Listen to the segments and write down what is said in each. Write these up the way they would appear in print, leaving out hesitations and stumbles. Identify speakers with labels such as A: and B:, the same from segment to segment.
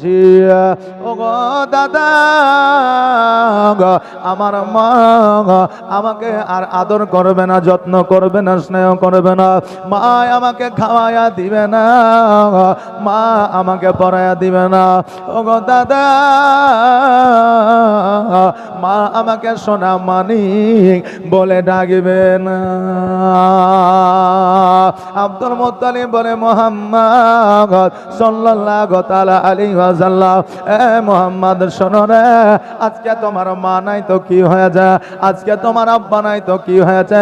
A: চাচি ও গো দাদা আমার মা আমাকে আর আদর করবে না, যত্ন করবে না, স্নেহ করবে না, মা আমাকে খাওয়ায়া দিবে না, মা আমাকে পড়ায়া দিবে না। ও গো দাদা মা আমাকে সোনা মানিক বলে ডাকবে না। আব্দুল মুত্তালিব বলে মুহাম্মদ সাল্লাল্লাহু তাআলা আলাইহি ওয়াসাল্লাম, এ মুহাম্মদ শোনো রে, আজকে তোমার মা নাই তো কি হয়েছে, আজকে তোমার আব্বা নাই তো কি হয়েছে,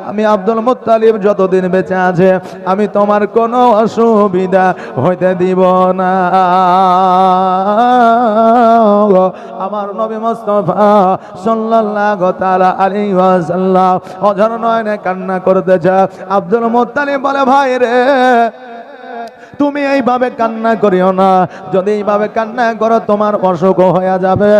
A: আমি আব্দুল মুত্তালিব যতদিন বেঁচে আছে আমি তোমার কোনো অসুবিধা হইতে দিব না। আমার নবী মুস্তাফা সাল্লাল্লাহু তাআলা আলাইহি ওয়াসাল্লাম অঝর নয়নে কান্না করতেছে। আব্দুল মুত্তালিব বলে ভাই রে তুমি এইভাবে কান্না করিও না, যদি এইভাবে কান্না করো তোমার অসুখ হয়ে যাবে।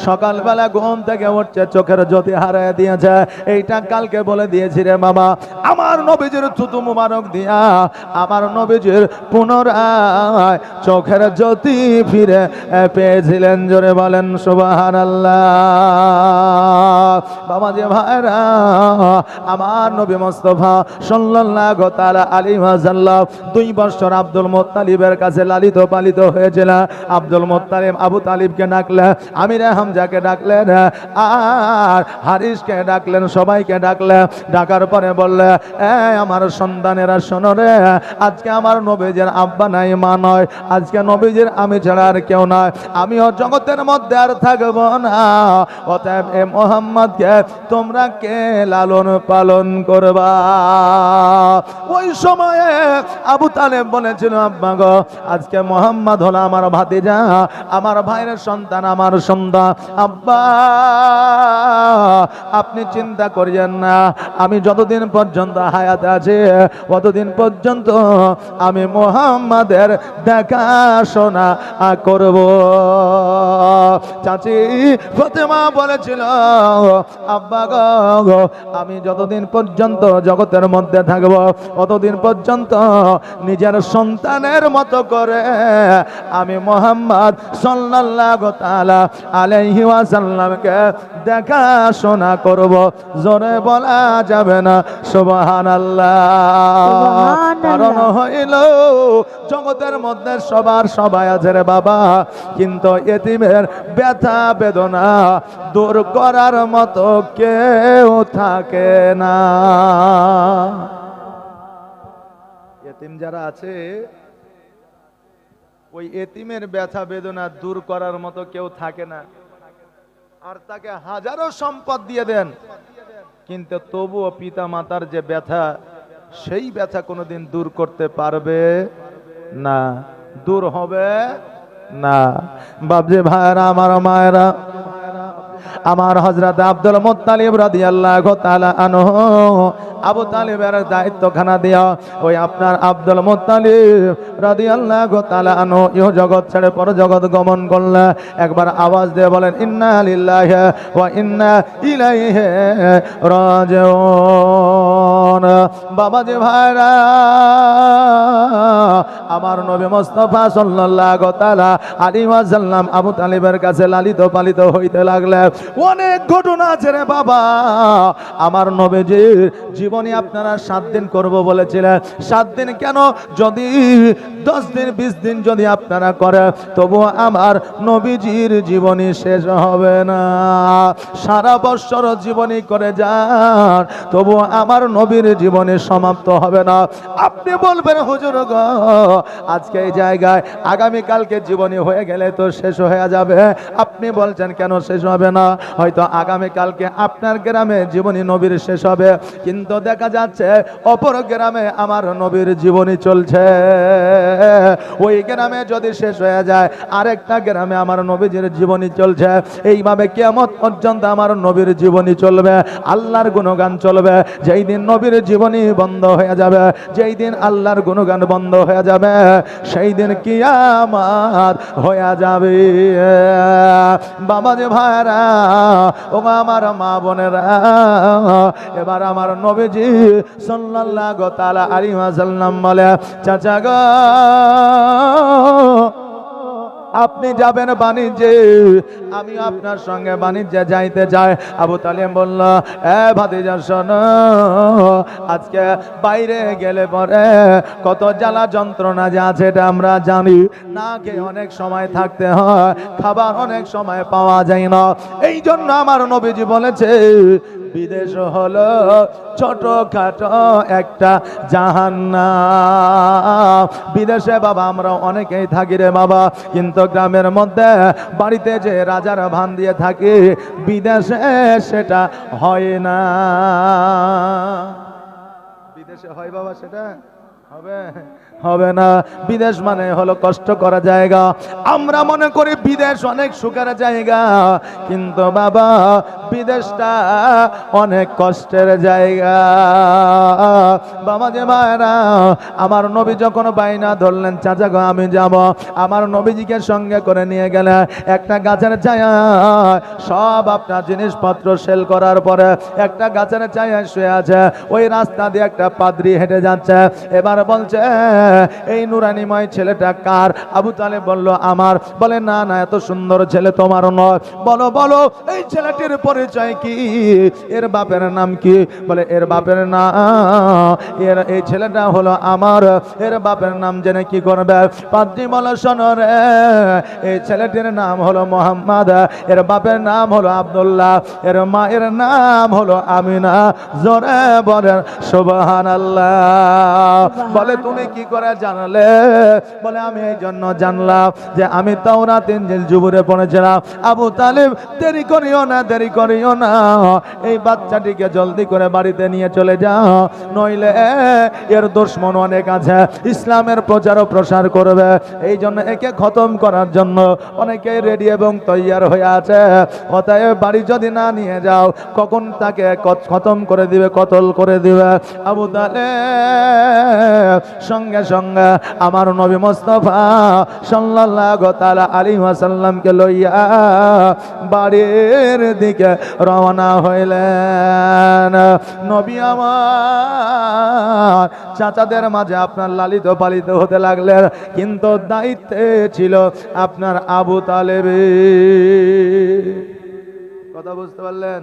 A: সকালবেলা ঘুম থেকে উঠছে চোখের জ্যোতি হারিয়ে দিয়েছে, এইটা কালকে বলে দিয়েছি রে বাবা। আমার নবীজির থুতু মুবারক দিয়া আমার নবীজির পুনরায় চোখের জ্যোতি ফিরে পেয়েছিলেন। জোরে বলেন সুবহানাল্লাহ। বাবা যে ভাইরা, আমার নবী মুস্তাফা সাল্লাল্লাহু তাআলা আলাইহি ওয়াসাল্লাম 2 বছর আব্দুল মুত্তালিবের কাছে লালিত পালিত হয়েছিল। আব্দুল মুত্তালিব আবু তালিবকে ডাকলেন, আমিরে হামজাকে ডাকলেন, আর হারিসকে ডাকলেন, সবাইকে ডাকলেন। ডাকার পরে বললে, আমার সন্তানেরা শোনো রে, আজকে আমার নবীজির আব্বা নাই মা নয়, আজকে নবীজির আমি ছাড়া আর কেউ নয়, আমিও জগতের মধ্যে আর থাকবো না, অতএব এ মুহাম্মদকে তোমরা কে লালন পালন করবা। ওই সময়ে আবু তালেব বলেছিল, আব্বা গো আজকে মুহাম্মদ হলো আমার ভাতিজা, আমার ভাইয়ের সন্তান, আমার সন্তান, আব্বা আপনি চিন্তা করিয়েন না, আমি যতদিন পর্যন্ত হায়াতে আছি ততদিন পর্যন্ত আমি মুহাম্মাদের দেখাশোনা করব। চাচি ফাতেমা বলেছিল, আব্বা গো আমি যতদিন পর্যন্ত জগতের মধ্যে থাকব ততদিন পর্যন্ত নিজের সন্তানের মতো করে আমি মুহাম্মদ সাল্লাল্লাহু তাআলা আলাইহি ওয়াসাল্লামকে দেখাশোনা করব। জোরে বলা যাবে না সুবহানাল্লাহ। কারণ হইল জগতের মধ্যে সবার সবাই আছে রে বাবা, কিন্তু এতিমের ব্যথা বেদনা দূর করার মতো কেউ থাকে না। এতিম যারা আছে, ওই এতিমের ব্যথা বেদনা দূর করার মতো কেউ থাকে না। আর তাকে হাজারো সম্পদ দিয়ে দেন, কিন্তু তবুও পিতা মাতার যে ব্যথা, সেই ব্যথা কোনোদিন দূর করতে পারবে না, দূর হবে না। বাবজি ভাইরা, আমার মায়েরা, আমার হযরত আব্দুল মুত্তালিব রাদিয়াল্লাহু তাআলা আনহু আবু তালিবের দায়িত্বখানা দিয়া ওই আপনার আব্দুল মুত্তালিব রাদিয়াল্লাহু তাআলা আনহু ইহ জগৎ ছেড়ে পর জগৎ গমন করলে। একবার আওয়াজ দিয়ে বলেন, ইন্না লিল্লাহি ওয়া ইন্না ইলাইহি রাজিউন। বাবাজি ভাইরা, আমার নবী মুস্তাফা সাল্লাল্লাহু তাআলা আলাইহি ওয়াসাল্লাম আবু তালিবের কাছে লালিত পালিত হইতে লাগলেন। অনেক ঘটনা আছে রে বাবা। আমার নবীজির জীবনী আপনারা 7 দিন করব বলেছিলেন। 7 দিন কেন, যদি 10 দিন 20 দিন যদি আপনারা করে তবু আমার নবীজির জীবনী শেষ হবে না। সারা বছর জীবনী করে যান তবু আমার নবীর জীবনী সমাপ্ত হবে না। আপনি বলবেন, হুজুর গো আজকে এই জায়গায় আগামীকালকে জীবনী হয়ে গেলে তো শেষ হয়ে যাবে। আপনি বলছেন কেন শেষ হবে না? হয়তো আগামীকালকে আপনার গ্রামে জীবনী নবীর শেষ হবে, কিন্তু দেখা যাচ্ছে অপর গ্রামে আমার নবীর জীবনী চলছে। ওই গ্রামে যদি শেষ হয়ে যায় আরেকটা গ্রামে আমার নবীজির জীবনী চলছে। এইভাবে কিয়ামত পর্যন্ত আমার নবীর জীবনী চলবে, আল্লাহর গুণগান চলবে। যেই দিন নবীর জীবনী বন্ধ হয়ে যাবে, যেই দিন আল্লাহর গুণগান বন্ধ হয়ে যাবে, সেই দিন কিয়ামত হয়ে যাবে। বাবাজি ভাইরা, ও আমার মা বোনেরা, এবার আমার নবীজি সাল্লাল্লাহু তাআলা আলাইহি ওয়াসাল্লাম বলে, চাচা গো আপনি যাবেন বাণিজ্যে, আমি আপনার সঙ্গে বাণিজ্যে যাইতে চাই। আবু তালেব বলল, এ ভাতিজা শোনো, আজকে বাইরে গেলে পরে কত জ্বালা যন্ত্রণা যে আছে এটা আমরা জানি। না খেয়ে অনেক সময় থাকতে হয়, খাবার অনেক সময় পাওয়া যায় না। এই জন্য আমার নবীজি বলেছে, বিদেশ হলো ছোটখাটো একটা জাহান্নাম। বিদেশে বাবা আমরা অনেকেই থাকি রে বাবা, কিন্তু গ্রামের মধ্যে বাড়িতে যে রাজার ভান দিয়ে থাকি, বিদেশে সেটা হয় না। বিদেশে হয় বাবা, সেটা হবে হবে না। বিদেশ মানে হলো কষ্ট করা জায়গা। আমরা মনে করি বিদেশ অনেক সুখের জায়গা, কিন্তু বাবা বিদেশটা অনেক কষ্টের জায়গা। বাবা যে মায়েরা, আমার নবী যখন বাইনা ধরলেন, চাচা গো আমি যাব, আমার নবীজিকে সঙ্গে করে নিয়ে গেলে একটা গাছের ছায়া, সব আপনার জিনিসপত্র সেল করার পরে একটা গাছের ছায়া শুয়ে আছে। ওই রাস্তা দিয়ে একটা পাদ্রী হেঁটে যাচ্ছে। এবার বলছে, এই নুরানিময় ছেলেটা কার? আবু তালেব বলল, আমার। বলে, না না, এত সুন্দর ছেলে তোমার নয়। বলো বলো এই ছেলেটির পরিচয় কি, এর বাপের নাম কি? বলে, এর বাপের নাম, এই ছেলেটা হলো আমার, এর বাপের নাম জেনে কি করবে? পাদ্রী বলো, শোনো রে, এই ছেলেটির নাম হলো মোহাম্মদ, এর বাপের নাম হলো আব্দুল্লাহ, এর মায়ের নাম হলো আমিনা। জোরে বলেন সুবহানাল্লাহ। বলে, তুমি কি করে জানলে? বলে, আমি এই জন্য জানলাম যে আমি তাওরাত ইনজিল জুবুরে পড়েছিলাম। আবু তালেব, দেরি করিও না, দেরি করিও না, এই বাচ্চাটিকে জলদি করে বাড়িতে নিয়ে চলে যাও, নইলে এর দুশমন অনেক আছে, ইসলামের প্রচার ও প্রসার করবে। এই জন্য একে খতম করার জন্য অনেকে রেডি এবং তৈয়ার হয়ে আছে। অতএব বাড়ি যদি না নিয়ে যাও, কখন তাকে খতম করে দিবে, কতল করে দিবে। আবু তালেব সঙ্গে সঙ্গে আমার নবী মুস্তাফা সাল্লাল্লাহু তাআলা আলাইহি ওয়াসাল্লামকে লইয়া বাড়ির দিকে রওনা হইলেন। নবী আমার চাচাদের মাঝে আপনার লালিত পালিত হতে লাগলেন, কিন্তু দায়িত্বে ছিল আপনার আবু তালেবের। কথা বুঝতে পারলেন?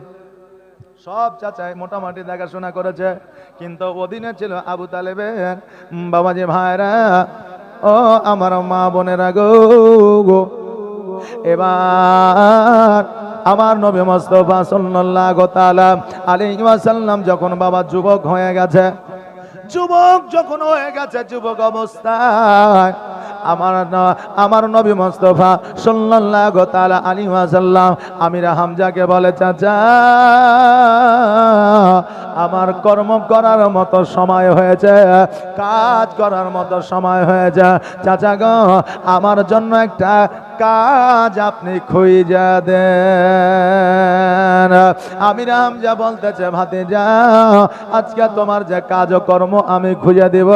A: সব চাচাই মোটামুটি দেখাশোনা করেছে, কিন্তু অধীনে ছিল আবু তালেবের। বাবাজি ভাইরা, ও আমার মা বোনেরা গো, এবার আমার নবী মুস্তাফা সাল্লাল্লাহু তাআলা আলাইহি ওয়াসাল্লাম যখন বাবা যুবক হয়ে গেছে, যুবক যখন হয়ে গেছে, যুবক অবস্থায় আমার নবী মুস্তাফা সাল্লাল্লাহু তাআলা আলাইহি ওয়াসাল্লাম আমির হামজাকে বলে, চাচা আমার কর্ম করার মতো সময় হয়েছে, কাজ করার মতো সময় হয়েছে। চাচা গো, আমার জন্য একটা কাজ আপনি খুঁজে দেন। আমির হামজা বলতেছে, ভাতিজা আজকে তোমার যে কাজকর্ম আমি খুঁজে দিব,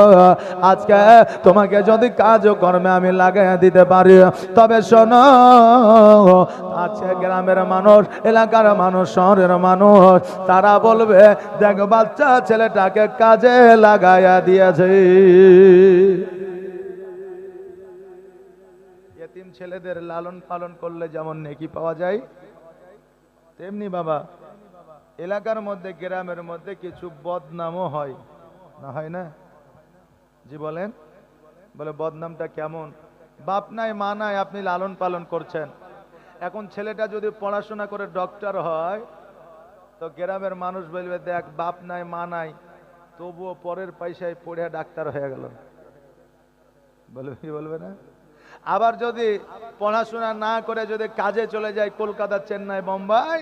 A: আজকে তোমাকে যদি কাজকর্মে আমি লাগাই দিতে পারি, তবে শোনো, আজকে গ্রামের মানুষ, এলাকার মানুষ, শহরের মানুষ, তারা বলবে, দেখ বাচ্চা ছেলেটাকে কাজে লাগাইয়া দিয়েছে। এতিম ছেলেদের লালন পালন করলে যেমন নেকি পাওয়া যায়, তেমনি বাবা এলাকার মধ্যে, গ্রামের মধ্যে কিছু বদনামও হয়, না হয় না? জি বলেন। বলে, বদনামটা কেমন? বাপ নাই মা নাই, আপনি লালন পালন করছেন। এখন ছেলেটা যদি পড়াশোনা করে ডক্টর হয়, তো গ্রামের মানুষ বলবে, দেখ বাপ নাই মা নাই, তবুও পরের পয়সায় পড়ে ডাক্তার হয়ে গেল। বলবে কি বলবে না? আবার যদি পড়াশোনা না করে যদি কাজে চলে যায় কলকাতা, চেন্নাই, বোম্বাই,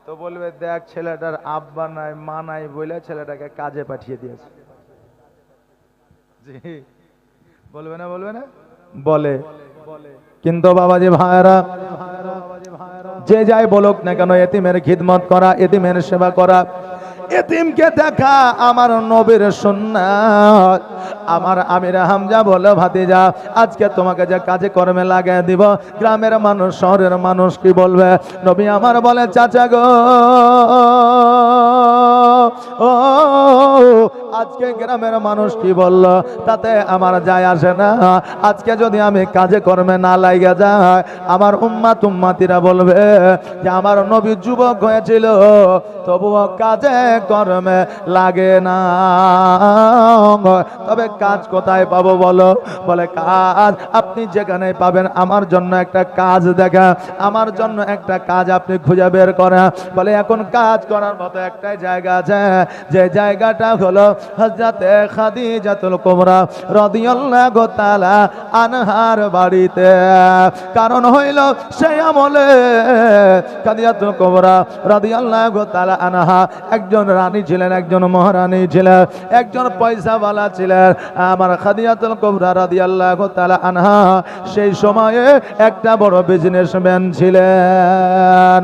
A: তো বলবে, দেখ ছেলেটার আব্বা নাই মা নাই বলে ছেলেটাকে কাজে পাঠিয়ে দিয়েছে। জি বলবে না? বলবে না? বলে। কিন্তু বাবাজি ভাইরা, যে যাই বলুক না কেন, এতিমের খিদমত করা, এতিমের সেবা করা, এতিমকে দেখা আমার নবীর সুন্নাত। আমার আমির হামজা বলে, ভাতিজা আজকে তোমাকে যে কাজে কর্মে লাগাই দিব, গ্রামের মানুষ, শহরের মানুষ কি বলবে? নবী আমার বলে, চাচা গো ও আজকে গ্রামের মানুষ কি বলল তাতে আমার যায় আসে না। আজকে যদি আমি কাজে কর্মে না লাগা যায়, আমার উম্মাত উম্মাতিরা বলবে যে আমার নবী যুবক হয়েছিল তবুও কাজে কর্মে লাগে না। তবে কাজ কোথায় পাবো বলো? বলে কাজ আপনি যেখানে পাবেন আমার জন্য একটা কাজ দেখা, আমার জন্য একটা কাজ আপনি খুঁজে বের করেন। বলে এখন কাজ করার মতো একটাই জায়গা আছে, যে জায়গাটা হলো হযরতে খাদিজাতুল কুবরা রাদিয়াল্লাহু তাআলা আনহার বাড়িতে। কারণ হইল সেই আমলে খাদিজাতুল কুবরা রাদিয়াল্লাহু তাআলা আনহা একজন রানী ছিলেন, একজন মহারানী ছিলেন, একজন পয়সাওয়ালা ছিলেন। আমার খাদিজাতুল কুবরা রাদিয়াল্লাহু তাআলা আনহা সেই সময়ে একটা বড় বিজনেসম্যান ছিলেন।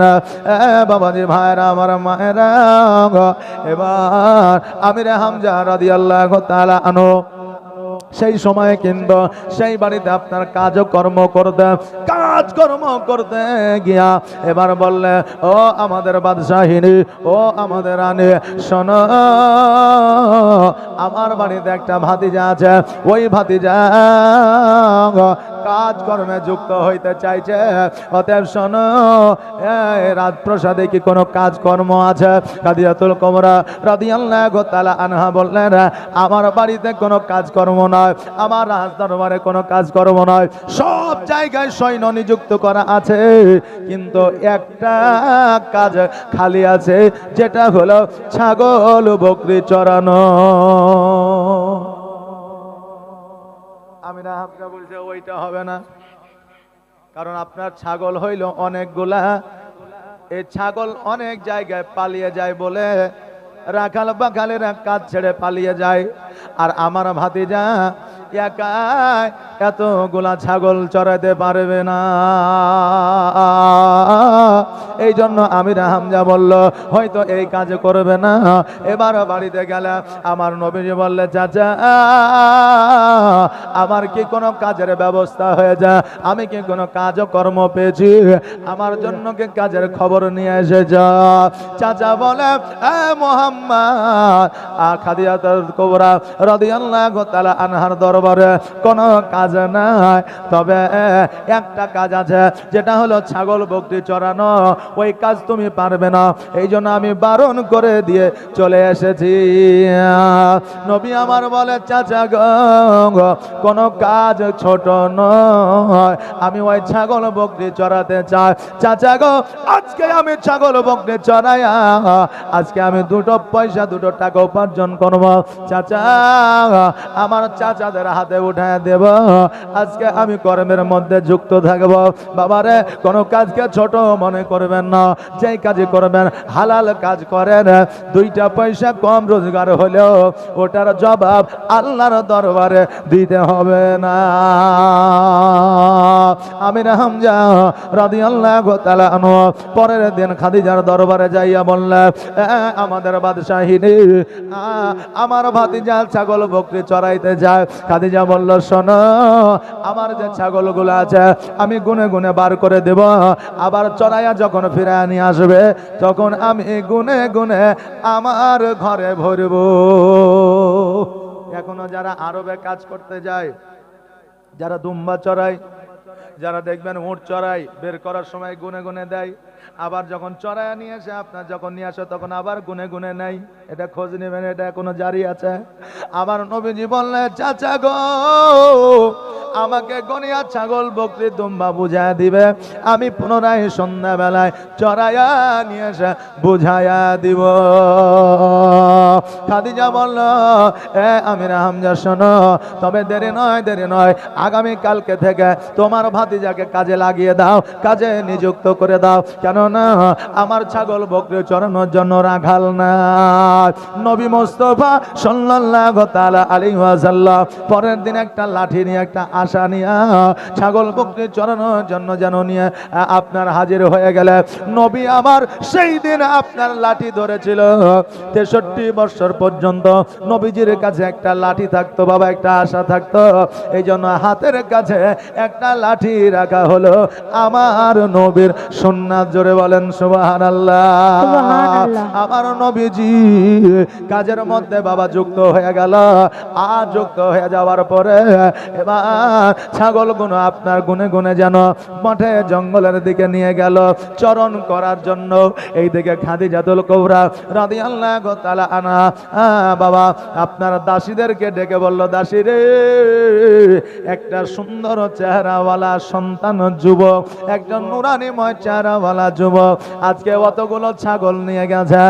A: বাবাজি ভাইরা আমার মায়েরা, এবার আমির হামজা রাদিয়াল্লাহু তাআলা আনহু সেই সময় কিন্তু সেই বাড়িতে আপনার কাজকর্ম করতে গিয়া এবার বললে, ও আমাদের বাদশাহিনী, ও আমাদের রানী, শোনো আমার বাড়িতে একটা ভাতিজা আছে, ওই ভাতিজা কাজকর্মে যুক্ত হইতে চাইছে। অতএব শোনো রাজপ্রাসাদে কি কোনো কাজকর্ম আছে? খাদিজাতুল কুবরা রাদিয়াল্লাহু তাআলা আনহা বললেন, আমার বাড়িতে কোনো কাজকর্ম নয়, আমার রাজদরবারে কোনো কাজকর্ম নয়, সব জায়গায় সৈন্য নিযুক্ত করা আছে, কিন্তু একটা কাজ খালি আছে, যেটা হলো ছাগল বকরি চড়ানো। আমিনা হামজা বলছে ওইটা হবে না, কারণ আপনার ছাগল হইল অনেকগুলা, এই ছাগল অনেক জায়গায় পালিয়ে যায় বলে রাখাল বাখালেরা কাজ ছেড়ে পালিয়ে যায়, আর আমার ভাতিজা একাই এতগুলা ছাগল চড়াতে পারবে না। এই জন্য আমির হামজা বলল হয়তো এই কাজ করবে না। এবার বাড়িতে গেলে আমার নবীজি বললে, চাচা আমার কি কোনো কাজের ব্যবস্থা হয়ে যায়? আমি কি কোনো কাজকর্ম পেয়েছি? আমার জন্য কি কাজের খবর নিয়ে এসে যা। চাচা বলে, এ মুহাম্মদ, খাদিজাতুল কুবরা রাদিয়াল্লাহু তাআলা আনহার দরবারে কোনো কাজ নাই, তবে একটা কাজ আছে, যেটা হলো ছাগল বকরি চড়ানো। ওই কাজ তুমি পারবে না, এই জন্য আমি বারণ করে দিয়ে চলে এসেছি। নবী আমার বলে, চাচা গো কোনো কাজ ছোট নয়, আমি ওই ছাগল বকরি চড়াতে চাই। চাচা গো আজকে আমি ছাগল বকরি চড়াইয়া আজকে আমি দুটো পয়সা দুটো টাকা উপার্জন করব। চাচা আমার চাচাদের হাতে উঠায় দেব, আজকে আমি কর্মের মধ্যে যুক্ত থাকব। বাবারে কোনো কাজকে ছোট মনে করবেন না, যেই কাজই করবেন হালাল কাজ করেন, দুইটা পয়সা কম রোজগার হলেও ওটার জবাব আল্লাহর দরবারে দিতে হবে না। আমির হামজা রাদিয়াল্লাহু তাআলা আনহু পরের দিন খাদিজার দরবারে যাইয়া বললেন, আমাদের বাদশাহিনী আমার ভাতিজা ছাগল বকরি চড়াইতে যায়। খাদিজা বলল, শোনো আমার যে ছাগলগুলো আছে আমি গুনে গুনে বার করে দেব, আবার চড়াইয়া যখন ফিরে নিয়ে আসবে তখন আমি গুনে গুনে আমার ঘরে ভরব। এখনো যারা আরবে কাজ করতে যায়, যারা দুম্বা চড়ায়, যারা দেখবেন উট চড়াই, বের করার সময় গুনে গুনে দেয়, আবার যখন চড়াইয়া নিয়ে আসে আপনার যখন নিয়ে আসে তখন আবার গুনে গুনে নেয়। এটা খোঁজ নেবেন, এটা এখনো জারি আছে। আমার নবীজি বললেন, চাচা গো আমাকে গনিয়া ছাগল বকরি দুম্বা বুঝায় দিবে, আমি পুনরায় সন্ধ্যাবেলায় চড়াইয়া নিয়ে এসে বুঝাইয়া দিব। খাদিজা বলল, আমির হামজা শোনো, তবে দেরি নয়, আগামী কালকে থেকে তোমার ভাতিজাকে কাজে লাগিয়ে দাও, কাজে নিযুক্ত করে দাও, কেননা আমার ছাগল বকরি চড়ানোর জন্য রাখাল না। নবী মুস্তাফা সাল্লাল্লাহু তাআলা আলাইহি ওয়াসাল্লাম পরের দিন একটা লাঠি নিয়ে, একটা আশা নিয়ে ছাগল বকরি চড়ানোর জন্য যেন নিয়ে আপনার হাজির হয়ে গেলে। নবী আমার সেই দিন আপনার লাঠি ধরেছিল 63 বছর পর্যন্ত নবীজির কাছে একটা লাঠি থাকতো বাবা, একটা আশা থাকতো। এই জন্য হাতের কাছে একটা লাঠি রাখা হলো আমার নবীর সুন্নাত। জোরে বলেন সুবহানাল্লাহ।
B: সুবহানাল্লাহ।
A: আমার নবীজি কাজের মধ্যে বাবা যুক্ত হয়ে গেল। আর যুক্ত হয়ে যাওয়ার পরে এবার ছাগলগুলো আপনার গুনে গুনে যেন মাঠে জঙ্গলের দিকে নিয়ে গেল চরণ করার জন্য। এই দিকে খাদিজাতুল কুবরা রাদিয়াল্লাহু তাআলা আনহা বাবা আপনার দাসীদেরকে ডেকে বলল, দাসী রে, একটা সুন্দর চেহারাওয়ালা সন্তান যুবক, একজন নুরানিময় চেহারাওয়ালা যুবক আজকে অতগুলো ছাগল নিয়ে গেছে,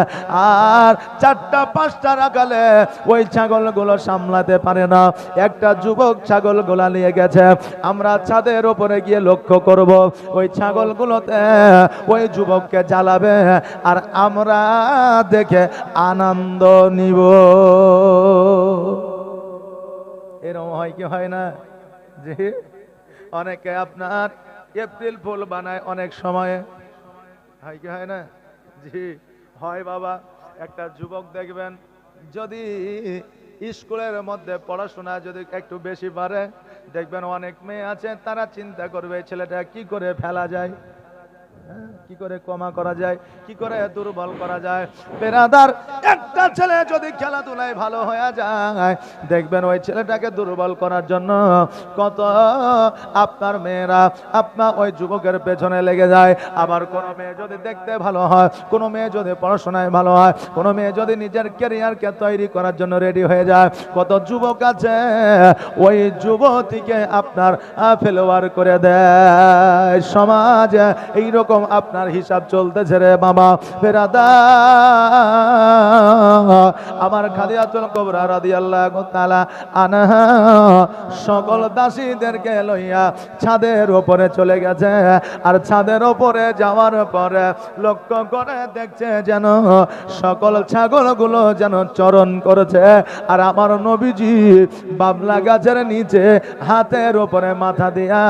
A: আর 4টা 5টা রাখালে ওই ছাগলগুলো সামলাতে পারে না। একটা যুবক ছাগলগুলা নিয়ে গেছে, আমরা ছাদের উপরে গিয়ে লক্ষ্য করব ওই ছাগলগুলোতে ওই যুবককে জ্বালাবে আর আমরা দেখে আনন্দ নিব। এরকম হয় কি হয় না? জি, অনেকে আপনার এপ্রিল ফুল বানায় অনেক সময়ে, হয় কি হয় না? জি হয় বাবা। একটা যুবক দেখবেন যদি স্কুলের মধ্যে পড়াশোনা যদি একটু বেশি পারে, দেখবেন অনেক মেয়ে আছে তারা চিন্তা করবে এই ছেলেটা কি করে ফেলা যায়, কি করে কমা করা যায়, কি করে দুর্বল করা যায়। বেরাদার, একটা ছেলে যদি খেলাধুলায় ভালো হয়ে যায়, দেখবেন ওই ছেলেটাকে দুর্বল করার জন্য কত আপনার মেয়েরা আপনার ওই যুবকের পেছনে লেগে যায়। আবার কোনো মেয়ে যদি দেখতে ভালো হয়, কোনো মেয়ে যদি পড়াশোনায় ভালো হয়, কোনো মেয়ে যদি নিজের ক্যারিয়ারকে তৈরি করার জন্য রেডি হয়ে যায়, কত যুবক আছে ওই যুবতীকে আপনার ফেলোয়ার করে দেয়। সমাজ এইরকম আপনার হিসাব চলতেছে রে বাবা। বেরাদা, আমার খাদিজাতুল কুবরা রাদিয়াল্লাহু তাআলা আনহা সকল দাসীদেরকে লইয়া ছাদের উপরে চলে গেছে। আর ছাদের উপরে যাওয়ার পরে লক্ষ্য করে দেখছে যেন সকল ছাগলগুলো যেন চরণ করেছে, আর আমার নবীজি বাবলা গাছের নিচে হাতের উপরে মাথা দিয়া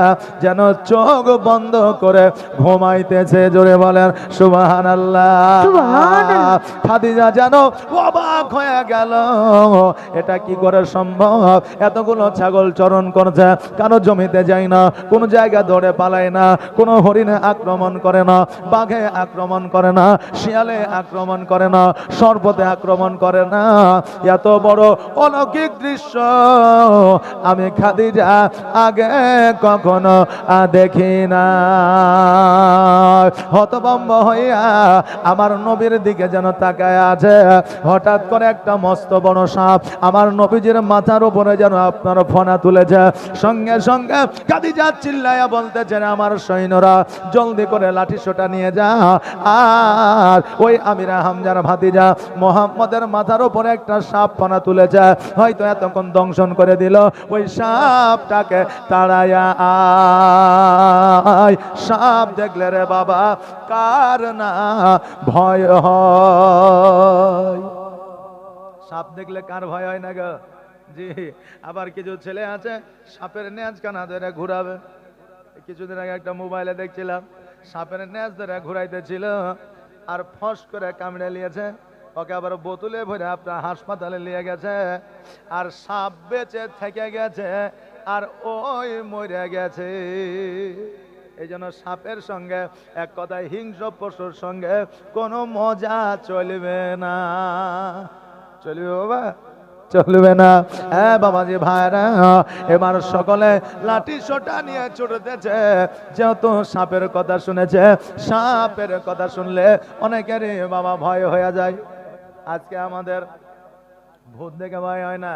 A: যেন চোখ বন্ধ করে ঘুমাইতেছে। জোরে বলেন সুবহানাল্লাহ।
B: সুবহানাল্লাহ।
A: খাদিজা যেন অবাক হয়ে গেল, এটা কি করে সম্ভব? এতগুলো ছাগল চরণ করছে, কারো জমিতে যায় না, কোনো জায়গা দৌড়ে পালায় না, কোনো হরিণে আক্রমণ করে না, বাঘে আক্রমণ করে না, শিয়ালে আক্রমণ করে না, সর্পতে আক্রমণ করে না। এত বড় অলৌকিক দৃশ্য আমি খাদিজা আগে কখনো দেখি না। হতভম্ব হইয়া আমার নবীর দিকে যেন তাকায় আছে। হঠাৎ করে একটা মস্ত বড় সাপ আমার নবীজির মাথার উপরে যেন আপনার ফনা তুলেছে। সঙ্গে সঙ্গে খাদিজা চিল্লাইয়া বলতেছেন, আমার সৈন্যরা জলদি করে লাঠি সোটা নিয়ে যা, আর ওই আমিরা হামজার ভাতিজা মোহাম্মদের মাথার উপরে একটা সাপ ফনা তুলেছে, হয়তো এতক্ষণ দংশন করে দিল, ওই সাপটাকে তাড়াইয়া আয়। সাপ দেখলে রে বাবা কার না ভয় হয়? সাপ দেখলে কার ভয় হয় না গো? জি। আবার কিছু ছেলে আছে সাপের নেজ কানা ধরে ঘুরাবে। কিছুদিন আগে একটা মোবাইলে দেখছিলাম, সাপের নেজ ধরে ঘুরাইতেছিল আর ফস করে কামড়ে নিয়েছে, ওকে আবার বোতলে ভরে আপনার হাসপাতালে নিয়ে গেছে, আর সাপ বেঁচে থেকে গেছে আর ওই মরে গেছে। এই জন্য সাপের সঙ্গে, এক কথায় হিংস্র পশুর সঙ্গে কোনো মজা চলবে না। চলবে বাবা? চলবে না। হ্যাঁ বাবাজি ভাইরা, এবার সকলে লাঠি সোটা নিয়ে ছুটতেছে, যেহেতু সাপের কথা শুনেছে। সাপের কথা শুনলে অনেকেরই বাবা ভয় হয়ে যায়। আজকে আমাদের ভূত দেখে ভয় হয় না।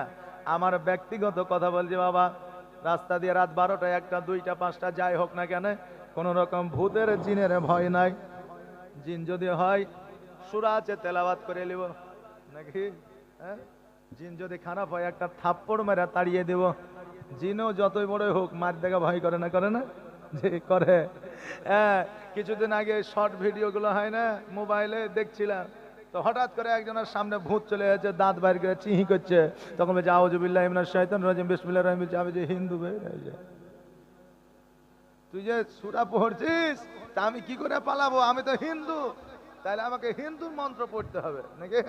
A: আমার ব্যক্তিগত কথা বলছি বাবা, রাস্তা দিয়ে রাত 12টা 1টা 2টা 5টা যাই হোক না কেন, কোন রকম ভূতের জিনের ভয় নাই। জিন যদি হয় সূরা আছে তেলাওয়াত করে নিব নাকি? হ্যাঁ, জিন যদি খারাপ হয় একটা থাপ্পড় মেরে তাড়িয়ে দেব। জিনও যতই বড় হোক মার দেখে ভয় করে না? করে না? যে করে। হ্যাঁ, কিছুদিন আগে শর্ট ভিডিওগুলো হয় না মোবাইলে দেখছিলাম, তো হঠাৎ করে একজনের সামনে ভূত চলে যাচ্ছে, দাঁত বাইর করে চিহি করছে, তখন বলছে আউযু বিল্লাহি মিনাশ শাইতানির রাজিম বিসমিল্লাহির রহমানির রহিম। আমি যে হিন্দু তুই যে সূরা পড়ছিস, তা আমি কি করে পালাবো? আমি তো হিন্দু। তাহলে আমাকে হিন্দুর মন্ত্র পড়তে হবে নাকি?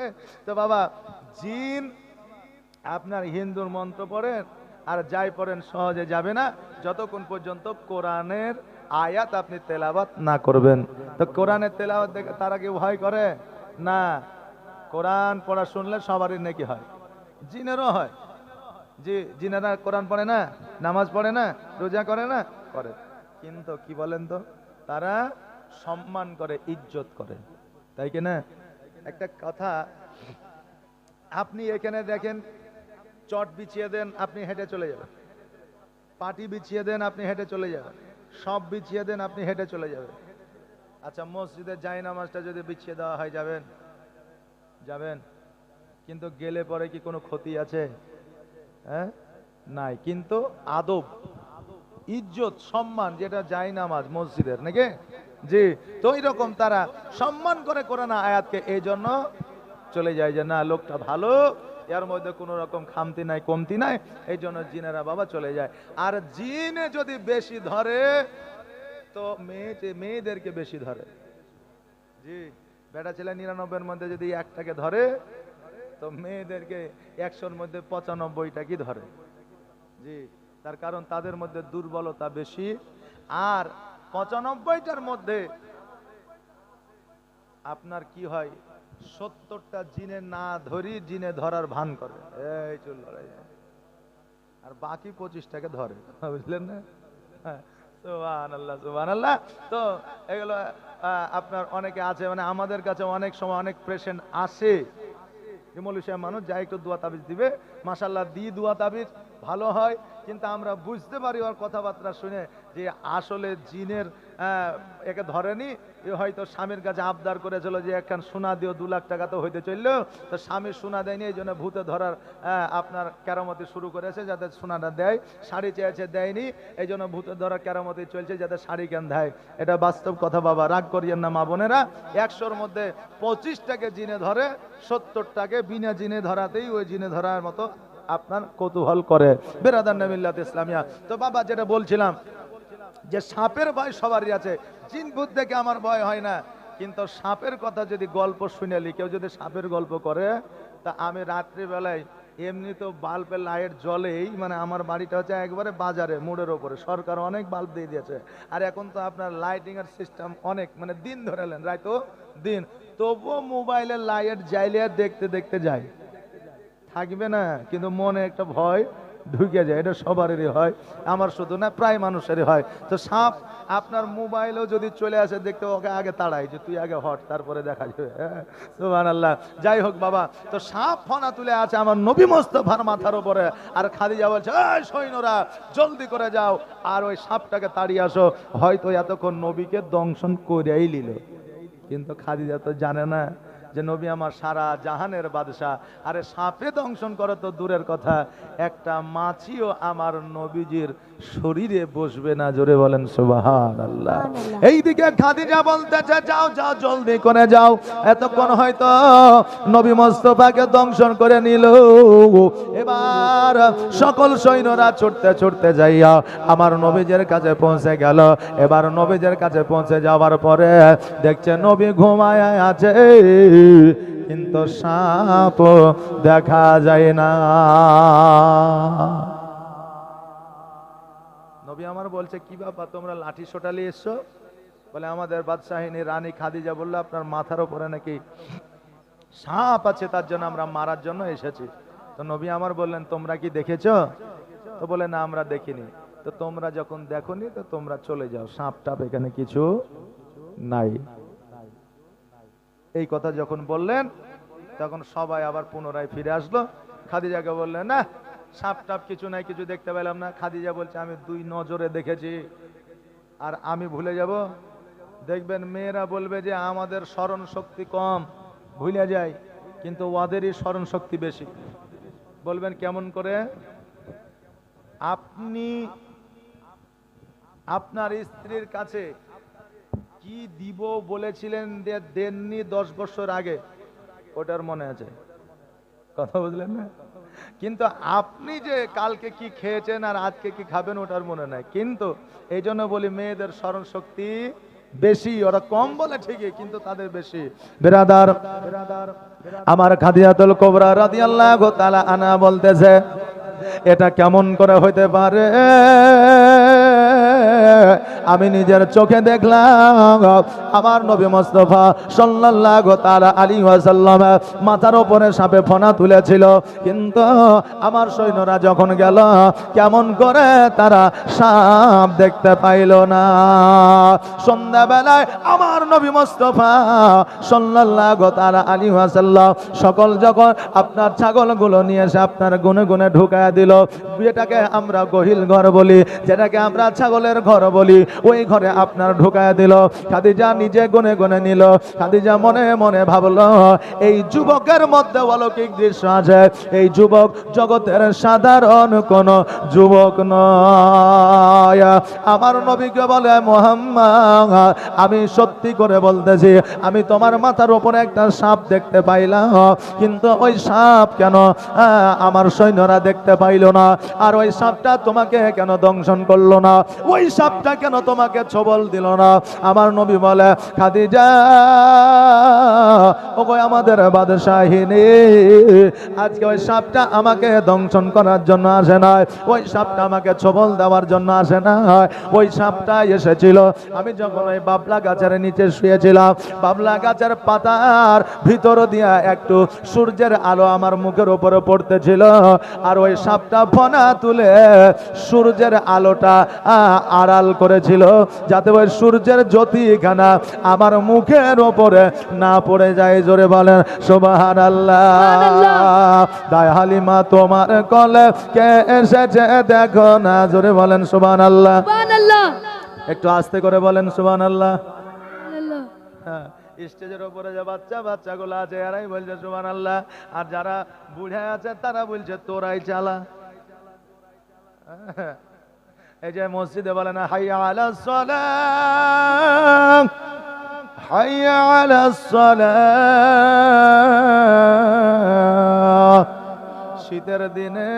A: তো বাবা, জিন আপনার হিন্দুর মন্ত্র পড়েন আর যাই পড়েন সহজে যাবে না যতক্ষণ পর্যন্ত কোরআনের আয়াত আপনি তেলাওয়াত না করবেন। তো কোরআনের তেলাওয়াত দেখে তারা কি ভয় করে না? কোরআন পড়া শুনলে সবারই নেকি হয়, জিনেরও হয়। জি, জিনেরা কোরআন পড়ে না, নামাজ পড়ে না, রোজা করে না? করে। কিন্তু কি বলেন তো, তারা সম্মান করে, ইজ্জত করে, তাই কি না? একটা কথা, আপনি এখানে দেখেন, চট বিছিয়ে দেন আপনি হেঁটে চলে যাবেন, পাটি বিছিয়ে দেন আপনি হেঁটে চলে যাবেন, সব বিছিয়ে দেন আপনি হেঁটে চলে যাবেন। আচ্ছা, মসজিদে যাই নামাজটা যদি বিছিয়ে দেওয়া হয় যাবেন? যাবেন। কিন্তু গেলে পরে কি কোনো ক্ষতি আছে? হ্যাঁ, নাই। কিন্তু আদব, ইজ্জত, সম্মান যেটা যাই নামাজ মসজিদের নাকি? জি। তো ওই রকম তারা সম্মান করে কোরআন আয়াতকে, এই জন্য চলে যায় যে না, লোকটা ভালো, এর মধ্যে কোনো রকম খামতি নাই, কমতি নাই, এই জন্য জিনেরা বাবা চলে যায়। আর জিনে যদি বেশি ধরে তো মেয়েদেরকে বেশি ধরে। জি, বেটা ছেলে 99-এর মধ্যে যদি একটাকে ধরে তো মেয়েদেরকে 100-র মধ্যে 95টা কি ধরে। জি, তার কারণ তাদের মধ্যে দুর্বলতা বেশি। আর 95টার মধ্যে আপনার কি হয়, 70টা জিনে না ধরি, জিনে ধরার ভান করে, এই চল লড়াই, আর বাকি 25টাকে ধরে, বুঝলেন না? সুবহানাল্লাহ, সুবহানাল্লাহ। তো এগুলো আপনার অনেকে আছে, মানে আমাদের কাছে অনেক সময় অনেক পেশেন্ট আসে, মৌলভী সাহেব মানুষ, যাই একটু দোয়া তাবিজ দিবে, মাশাআল্লাহ দিই দোয়া তাবিজ, ভালো হয়। কিন্তু আমরা বুঝতে পারি ওর কথাবার্তা শুনে যে আসলে জিনের একে ধরেনি, এ হয়তো স্বামীর কাছে আবদার করেছিল যে একখান সোনা দিও, 2 লাখ টাকা তো হইতে চললো, তো স্বামীর সোনা দেয়নি, এই জন্য ভূতে ধরার আপনার কেরামতি শুরু করেছে যাতে সোনাটা দেয়। শাড়ি চেয়েছে, দেয়নি, এই জন্য ভূতে ধরার কেরামতি চলছে যাতে শাড়ি কেন দেয়। এটা বাস্তব কথা বাবা, রাগ করিয়েন না মা বোনেরা। 100-র মধ্যে 25টাকে জিনে ধরে, 70টাকে বিনা জিনে ধরাতেই ওই জিনে ধরার মতো আপনার কৌতূহল করে। বেরাদান মিল্লাত ইসলামিয়া। তো বাবা, যেটা বলছিলাম যে সাপের ভয় সবারই আছে, জিন ভূত দেখে আমার ভয় হয় না, কিন্তু সাপের কথা যদি গল্প শুনেলি, কেউ যদি সাপের গল্প করে, তা আমি রাত্রিবেলায় এমনি তো বাল্বের লাইট জ্বলেই, মানে আমার বাড়িটা হচ্ছে একবারে বাজারে মোড়ের ওপরে, সরকার অনেক বাল্ব দিয়ে দিয়েছে, আর এখন তো আপনার লাইটিং এর সিস্টেম অনেক, মানে দিন ধরে নেন, রাইতো দিন, তবুও মোবাইলের লাইট জ্বালিয়ে দেখতে দেখতে যায়, থাকবে না, কিন্তু মনে একটা ভয় ঢুকে যায়। এটা সবারই হয়, আমার শুধু না, প্রায় মানুষেরই হয়। তো সাপ আপনার মোবাইলেও যদি চলে আসে দেখতে, ওকে আগে তাড়াই যে তুই আগে হট, তারপরে দেখা যাবে। সুবহানাল্লাহ। যাই হোক বাবা, তো সাপ ফনা তুলে আছে আমার নবী মুস্তাফার মাথার উপরে, আর খাদিজা বলছে এই সৈন্যরা জলদি করে যাও আর ওই সাপটাকে তাড়িয়ে আসো, হয়তো এতক্ষণ নবীকে দংশন করেই নিল। কিন্তু খাদিজা তো জানে না যে নবী আমার সারা জাহানের বাদশা। আরে সাপে দংশন করে তো দূরের কথা, একটা মাছিও আমার নবীজির শরীরে বসবে না। জোরে বলেন সুবহানাল্লাহ। এইদিকে খাদিজা বলতেছে যাও যাও জলদি করে যাও, এতক্ষণ হয়তো নবী মুস্তাফাকে দংশন করে নিল। এবার সকল সৈন্যরা ছুটতে ছুটতে যাইয়া আমার নবীজের কাছে পৌঁছে গেল। এবার নবীজের কাছে পৌঁছে যাওয়ার পরে দেখছে নবী ঘুমায় আছে, কিন্তু সাপ দেখা যায় না। নবী আমার বলছে কি ব্যাপার, তোমরা লাঠি সোটালি এসছো? বলে আমাদের বাদশাহিনী রানী খাদিজা বললো আপনার মাথার উপরে নাকি সাপ আছে, তার জন্য আমরা মারার জন্য এসেছি। তো নবী আমার বললেন তোমরা কি দেখেছো? তো বলে না আমরা দেখিনি। তো তোমরা যখন দেখোনি তো তোমরা চলে যাও, সাপ টাপ এখানে কিছু নাই। এই কথা যখন বললেন তখন সবাই আবার পুনরায় ফিরে আসলো। খাদিজাকে বললেন না সাপ টাপ কিছু নাই, কিছু দেখতে পেলাম না। খাদিজা বলছে আমি 2 নজরে দেখেছি, আর আমি ভুলে যাব? দেখবেন মেয়েরা বলবে যে আমাদের স্মরণ শক্তি কম, ভুলে যায়, কিন্তু ওদেরই স্মরণ শক্তি বেশি। বলবেন কেমন করে? আপনি আপনার স্ত্রীর কাছে কি দিব বলেছিলেন দেননি 10 বছর আগে, ওটার মনে আছে, কথা বুঝলেন না? কিন্তু আপনি যে কালকে কি খেয়েছেন আর আজকে কি খাবেন ওটার মনে নাই। কিন্তু এই জন্য বলি মেয়েদের স্মরণ শক্তি বেশি, ওরা কম বলে ঠিকই কিন্তু তাদের বেশি। বেরাদার, আমার খাদিজাতুল কুবরা রাদিয়াল্লাহু তাআলা আনহা বলতেছে, এটা কেমন করে হইতে পারে? আমি নিজের চোখে দেখলাম আমার নবী মুস্তাফা সাল্লাল্লাহু তাআলা আলাইহি ওয়াসাল্লাম মাথার উপরে সাপে ফনা তুলেছিল, কিন্তু আমার সৈন্যরা যখন গেল কেমন করে তারা সাপ দেখতে পাইল না। সন্ধ্যাবেলায় আমার নবী মুস্তাফা সাল্লাল্লাহু তাআলা আলাইহি ওয়াসাল্লাম সকল যখন আপনার ছাগলগুলো নিয়ে এসে আপনার গুনে গুনে ঢুকায় দিল, যেটাকে আমরা গহিল ঘর বলি, যেটাকে আমরা ছাগলের ঘর বলি, ওই ঘরে আপনার ঢুকায় দিল। খাদিজা নিজে গুনে গুনে নিল। খাদিজা মনে মনে ভাবলো, এই যুবকের মধ্যে অলৌকিক দৃশ্য আছে, এই যুবক জগতের সাধারণ কোন যুবক নয়। আমার নবীকে বলে, মুহাম্মদ আমি সত্যি করে বলতেছি, আমি তোমার মাথার উপরে একটা সাপ দেখতে পাইলাম, কিন্তু ওই সাপ কেন আমার সৈন্যরা দেখতে পাইল না? আর ওই সাপটা তোমাকে কেন দংশন করলো না? ওই সাপটা কেন তোমাকে ছবল দিল না? আমার নবী বলে, খাদিজা ওগো আমাদের বাদশাহিনী, আজকে ওই সাপটা আমাকে দংশন করার জন্য আসে না, ওই সাপটা আমাকে ছবল দেওয়ার জন্য আসে না। ওই সাপটা এসেছিল আমি যখন ওই বাবলা গাছের নিচে শুয়েছিলাম, বাবলা গাছের পাতার ভিতর দিয়া একটু সূর্যের আলো আমার মুখের উপরে পড়তেছিল, আর ওই সাপটা ফনা তুলে সূর্যের আলোটা আড়াল করেছিল, যাতে ওই সূর্যের জ্যোতিখানা আমার মুখের উপরে না পড়ে যায়। জোরে বলেন সুবহানাল্লাহ। দায় হালিমা তোমার কলে কে এসেছে দেখো না, জোরে বলেন সুবহানাল্লাহ।
B: সুবহানাল্লাহ।
A: একটু আস্তে করে বলেন সুবহানাল্লাহ।
B: সুবহানাল্লাহ।
A: হ্যাঁ, স্টেজের উপরে যে বাচ্চাগুলো আছে এরাই বলছে সুবহানাল্লাহ, আর যারা বুড়া আছে তারা বলছে তোরাই চালা। এই যে মসজিদে বলে না, হাইয়া আলাস সালাহ, হাইয়া আলাস সালাহ। শীতের দিনে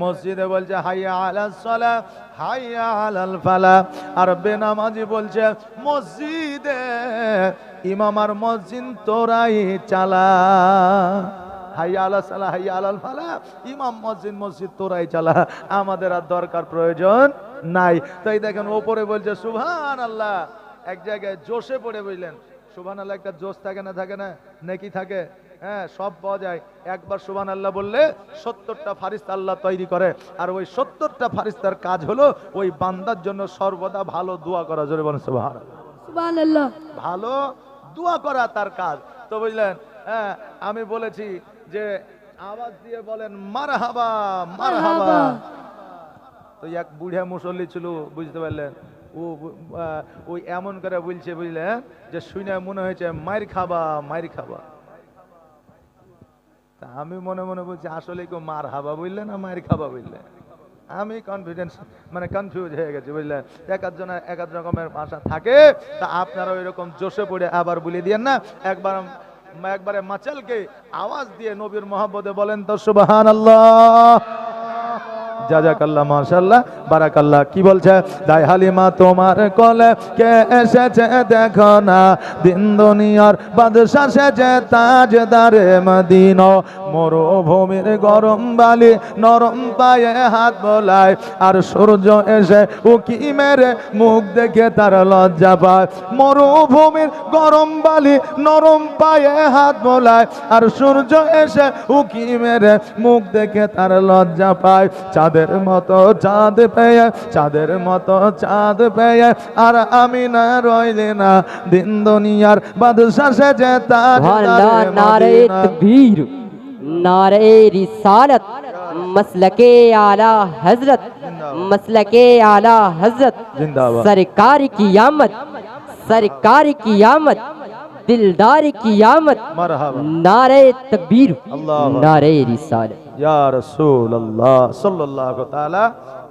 A: মসজিদে বলছে হাইয়া আলাস সালাহ, হাইয়া আলাল ফালাহ, আর বেনামাজি বলছে মসজিদে ইমাম আর মসজিদ তোরাই চালা। হাইয়া আলাস সালাহ, হাইয়া আলাল ফালাহ, ইমাম মসজিদ, মসজিদ তোরাই চালা। আমাদের আর দরকার প্রয়োজন নাই। তাই দেখেন ওপরে বলছে সুবহানাল্লাহ, এক জায়গায় জোশে পড়ে বুঝলেন। সুবহানাল্লাহ একটা জোশ থাকে না, থাকে না, নেকি থাকে, হ্যাঁ সব পাওয়া যায়। একবার সুবহানাল্লাহ বললে 70টা ফারিস্তা আল্লাহ তৈরি করে, আর ওই 70টা ফারিস্তার কাজ হলো ওই বান্দার জন্য সর্বদা ভালো দোয়া করা। জোরে বলেন সুবহানাল্লাহ।
B: সুবহানাল্লাহ।
A: ভালো দোয়া করা তার কাজ। তো বুঝলেন, হ্যাঁ আমি বলেছি যে আওয়াজ দিয়ে বলেন মারহাবা মারহাবা। তো এক বুড়া মুসল্লি ছিল, বুঝতে পারলেন, ওই এমন করে বলছে বুঝলেন, যে শুনে মনে হয়েছে মাইর খাবা মাইর খাবা। তা আমি মনে মনে বলছি আসলে কেউ মার হাবা বুঝলেন না মায়ের খাবা বুঝলেন। আমি কনফিডেন্স মানে কনফিউজ হয়ে গেছি বুঝলেন। এক এক রকমের ভাষা থাকে, তা আপনারা ওই রকম জোশে পড়ে আবার বলে দিয়েন না। একবারে মাচালকে আওয়াজ দিয়ে নবীর মহব্বতে বলেন তো সুবহানাল্লাহ। জাযাকাল্লাহ, মাশাআল্লাহ, বারাকাল্লাহ। কি বলছে? দায় হালিমা তোমার কলে কে এসেছে দেখো না, দিন দুনিয়ার বাদশা সেজে তাজদারে মদিনা, মরুভূমির গরম বালি নরম পায়ে হাত বোলায়, আর সূর্য এসে উকি মেরে মুখ দেখে তার লজ্জা পায়। মরুভূমির গরম বালি নরম পায়ে হাত বোলায়, আর সূর্য এসে উকি মেরে মুখ দেখে তার লজ্জা পায়। চাঁদের মতো চাঁদ পেয়ে, চাঁদের মতো চাঁদ পেয়ে, আর আমি না রইলে না, দিন দুনিয়ার বাদশা সেজে তাজদারে
C: नारे
A: মদিনা।
C: तकबीर, नारे रिसालत, मसलके आला हजरत, मसलके आला हजरत,
A: जिंदाबाद।
C: सरकार की आमद, सरकार की आमद, दिलदार की आमद,
A: मरहबा।
C: नारे तकबीर,
A: अल्लाह
C: नारे रिसालत।
A: या रसूल अल्लाह सल्लल्लाहु ताला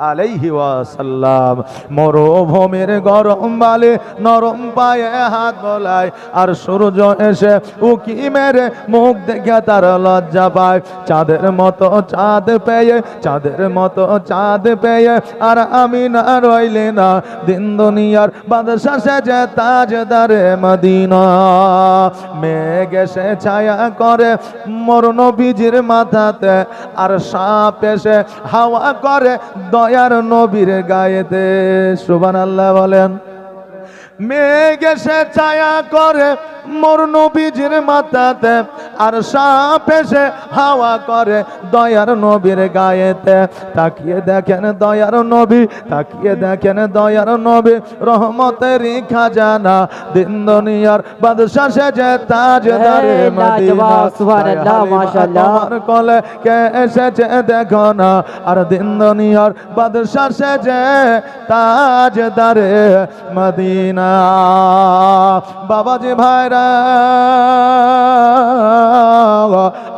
A: আলাইহি ওয়াসাল্লাম। মরুভূমির গরম বালি নরম পায়ে হাত বোলায়, আর সূর্য এসে উকি মেরে মুখ দেখে তার লজ্জা পায়। চাঁদের মতো চাঁদ পেয়ে, চাঁদের মতো চাঁদ পেয়ে আর আমি না রইলে না, দিন দুনিয়ার বাদশা সেজে তাজদারে মদিনা। মেঘ এসে ছায়া করে মোর নবীজির মাথাতে, আর সাপ এসে হাওয়া করে দয়ার নবীর গায়েতে। সুবহানাল্লাহ বলেন। মেঘ এসে ছায়া করে মোর নবীজির মাথাতে, আর সাপ এসে হাওয়া করে দয়ার নবীর গায়েতে। তাকিয়ে দেখেন দয়ার নবী, তাকিয়ে দেখেন দয়ার নবী, রহমতেরই খাজানা, দিন দুনিয়ার বাদশা সেজে তাজদারে মদিনা।
C: সুবহানাল্লাহ, মাশাআল্লাহ।
A: তোমার কোলে কে এসেছে দেখো না, আর দিন দুনিয়ার বাদশা সেজে তাজদারে মদিনা। বাবাজি ভাইরা,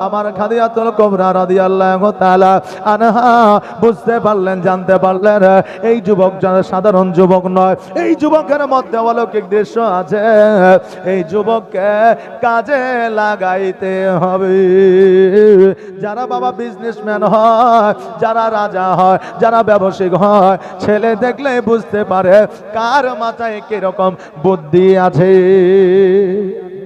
A: আমার খাদিজাতুল কুবরা রাদিয়াল্লাহু তাআলা আনহা বুঝতে পারলেন, জানতে পারলেন এই যুবক যারা সাধারণ যুবক নয়, এই যুবকের মধ্যে অলৌকিক দৃশ্য আছে। এই যুবককে কাজে লাগাইতে হবে। যারা বাবা বিজনেসম্যান হয়, যারা রাজা হয়, যারা ব্যবসায়িক হয়, ছেলে দেখলে বুঝতে পারে কার মাথায় কিরকম বুদ্ধি আছে।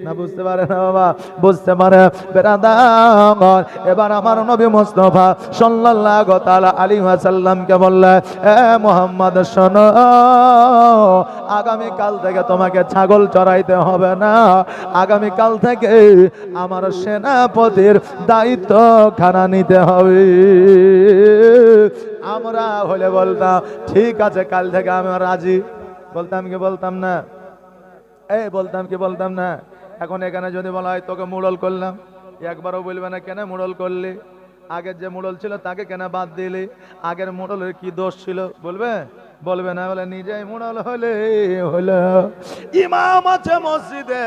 A: না বুঝতে পারে না বাবা, বুঝতে পারে বেরাদার। এবার আমার নবী মুস্তাফা সাল্লাল্লাহু তাআলা আলাইহি ওয়াসাল্লামকে বললেন, এ মুহাম্মদ শোনো, আগামী কাল থেকে তোমাকে ছাগল চড়াইতে হবে না, আগামী কাল থেকে আমার সেনাপতির দায়িত্ব খানা নিতে হবে। আমরা হলে বলতাম ঠিক আছে, কাল থেকে আমি রাজি। বলতাম কি বলতাম না? এই বলতাম কি বলতাম না? এখন এখানে যদি বলা হয় তোকে মুড়ল করলাম, একবারও বলবে না কেন মুড়ল করলি, আগের যে মুড়ল ছিল তাকে কেন বাদ দিলি, আগের মুড়লের কি দোষ ছিল বলবে? বলবে না। বলে নিজেই মুড়ল হলে হলো। ইমাম আছে মসজিদে,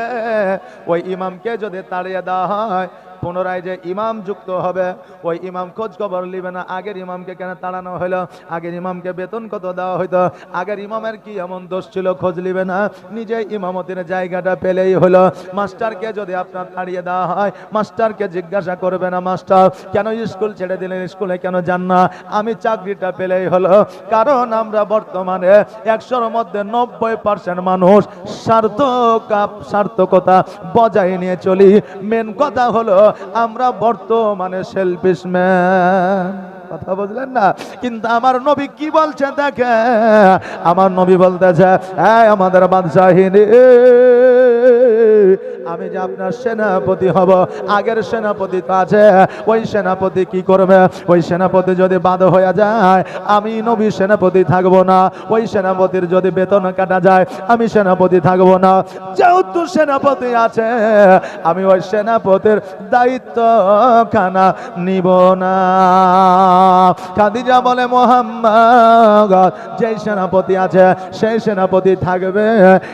A: ওই ইমামকে যদি তাড়িয়ে দেওয়া হয়, পুনরায় যে ইমাম যুক্ত হবে, ওই ইমাম খোঁজ খবর নিবে না আগের ইমামকে কেন তাড়ানো হলো, আগের ইমামকে বেতন কত দেওয়া হইতো, আগের ইমামের কি এমন দোষ ছিল খোঁজ নিবে না, নিজে ইমামতির জায়গাটা পেলেই হলো। মাস্টারকে যদি আপনার তাড়িয়ে দেওয়া হয়, মাস্টারকে জিজ্ঞাসা করবে না মাস্টার কেন স্কুল ছেড়ে দিলেন, স্কুলে কেন যান না, আমি চাকরিটা পেলেই হলো। কারণ আমরা বর্তমানে 100-র মধ্যে 90% মানুষ সার্থকতা বজায় নিয়ে চলি। মেন কথা হলো আমরা বর্তমানে সেলফিশ ম্যান। কথা বুঝলেন না? কিন্তু আমার নবী কি বলছে দেখে, আমার নবী বলতেছে, এই আমাদের বাদশাহিনী, আমি যে আপনার সেনাপতি হব, আগের সেনাপতি তো আছে, ওই সেনাপতি কি করবে, ওই সেনাপতি যদি বাদ হয়ে যায়, আমি নবী সেনাপতি থাকবো না। ওই সেনাপতির যদি বেতন কাটা যায়, আমি সেনাপতি থাকবো না। যেহেতু সেনাপতি আছে, আমি ওই সেনাপতির দায়িত্ব খানা নিব না। খাদিজা বলে, মুহাম্মদ যেই সেনাপতি আছে সেই সেনাপতি থাকবে,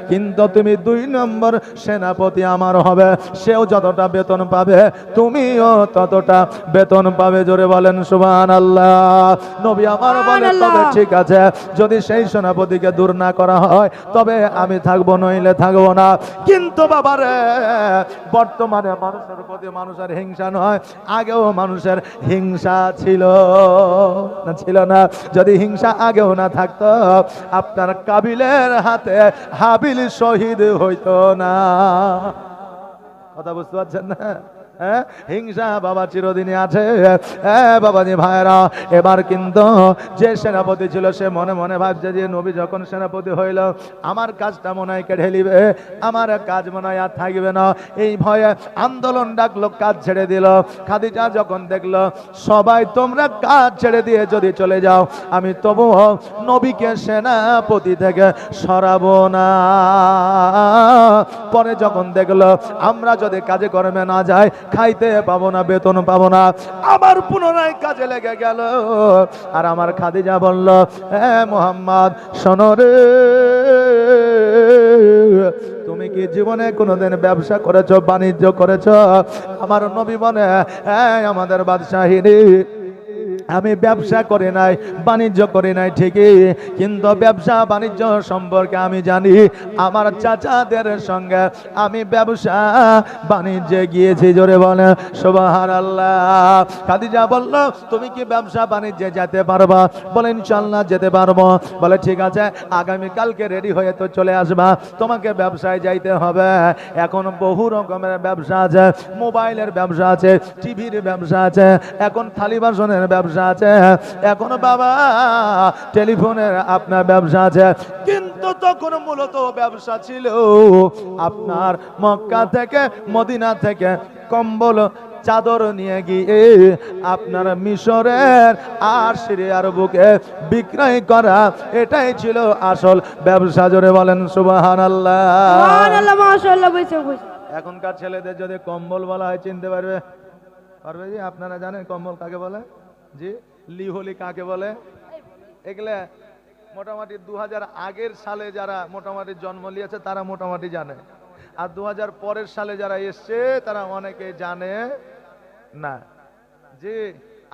A: কিন্তু তুমি 2 নম্বর সেনাপতি আমার হবে, সেও যতটা বেতন পাবে তুমিও ততটা বেতন পাবে। জোরে বলেন সুবহানাল্লাহ। নবী আমার বলে, তবে ঠিক আছে, যদি সেই সেনাপতিকে দূর না করা হয় তবে আমি থাকবো, নইলে থাকবো না। কিন্তু বাবারে, বর্তমানে মানুষের প্রতি মানুষের হিংসা নয়, আগেও মানুষের হিংসা ছিল না? ছিল না? যদি হিংসা আগেও না থাকতো, আপনার কাবিলের হাতে হাবিল শহীদ হইতো না। কথা বুঝতে পারছেন না? হিংসা বাবা চিরদিনই আছে। বাবাজি ভাইরা, এবার কিন্তু যে সেনাপতি ছিল সে মনে মনে ভাবছে যে নবী যখন সেনাপতি হইল, আমার কাজটা মনে হয় কেড়ে নিবে, আমার কাজ মনে হয় আর থাকবে না। এই ভয়ে আন্দোলন ডাকলো, কাজ ছেড়ে দিল। খাদিজা যখন দেখলো সবাই তোমরা কাজ ছেড়ে দিয়ে যদি চলে যাও, আমি তবুও নবীকে সেনাপতি থেকে সরাবো না। পরে যখন দেখলো আমরা যদি কাজে কর্মে না যাই, খাইতে পাবো না, বেতন পাবো না, আবার পুনরায় কাজে লেগে গেল। আর আমার খাদিজা বলল, হে মুহাম্মদ শোনো রে, তুমি কি জীবনে কোনোদিন ব্যবসা করেছো, বাণিজ্য করেছো? আমার নবী বলে, হ্যাঁ আমাদের বাদশাহিনী আমি ব্যবসা করে নাই, বাণিজ্য করে নাই ঠিকই, কিন্তু ব্যবসা বাণিজ্য সম্পর্কে আমি জানি। আমার চাচাদের সঙ্গে আমি ব্যবসা বাণিজ্যে গিয়েছি, জোরে বলে সুবহানাল্লাহ। খাদিজা বলল, তুমি কি ব্যবসা বাণিজ্যে যেতে পারবা? বলে ইনশাআল্লাহ যেতে পারবো। বলে ঠিক আছে, আগামী কালকে রেডি হয়ে তো চলে আসবা, তোমাকে ব্যবসায় যাইতে হবে। এখন বহু রকমের ব্যবসা আছে, মোবাইলের ব্যবসা আছে, টিভির ব্যবসা আছে, এখন থালি বাসনের ব্যবসা আছে, এখন বাবা টেলিফোনের আপনার ব্যবসা আছে। কিন্তু তখন মূলত ব্যবসা ছিল আপনার মক্কা থেকে মদিনা থেকে কম্বল চাদর নিয়ে গিয়ে আপনার মিশরের আর সিরিয়ার বুকে বিক্রয় করা, এটাই ছিল আসল ব্যবসা, জোরে বলেন সুবহানাল্লাহ।
B: সুবহানাল্লাহ, মাশাআল্লাহ, বইছে বইছে।
A: এখনকার ছেলেদের যদি কম্বল বলা হয় চিনতে পারবে? পারবে জি? আপনারা জানেন কম্বল কাকে বলে? জি, লিহলি কাকে বলে? এগুলা মোটামুটি 2000 আগের সালে যারা মোটামুটি জন্ম নিয়েছে তারা মোটামুটি জানে, আর 2000 পরের সালে যারা এসছে তারা অনেকে জানে না। জি,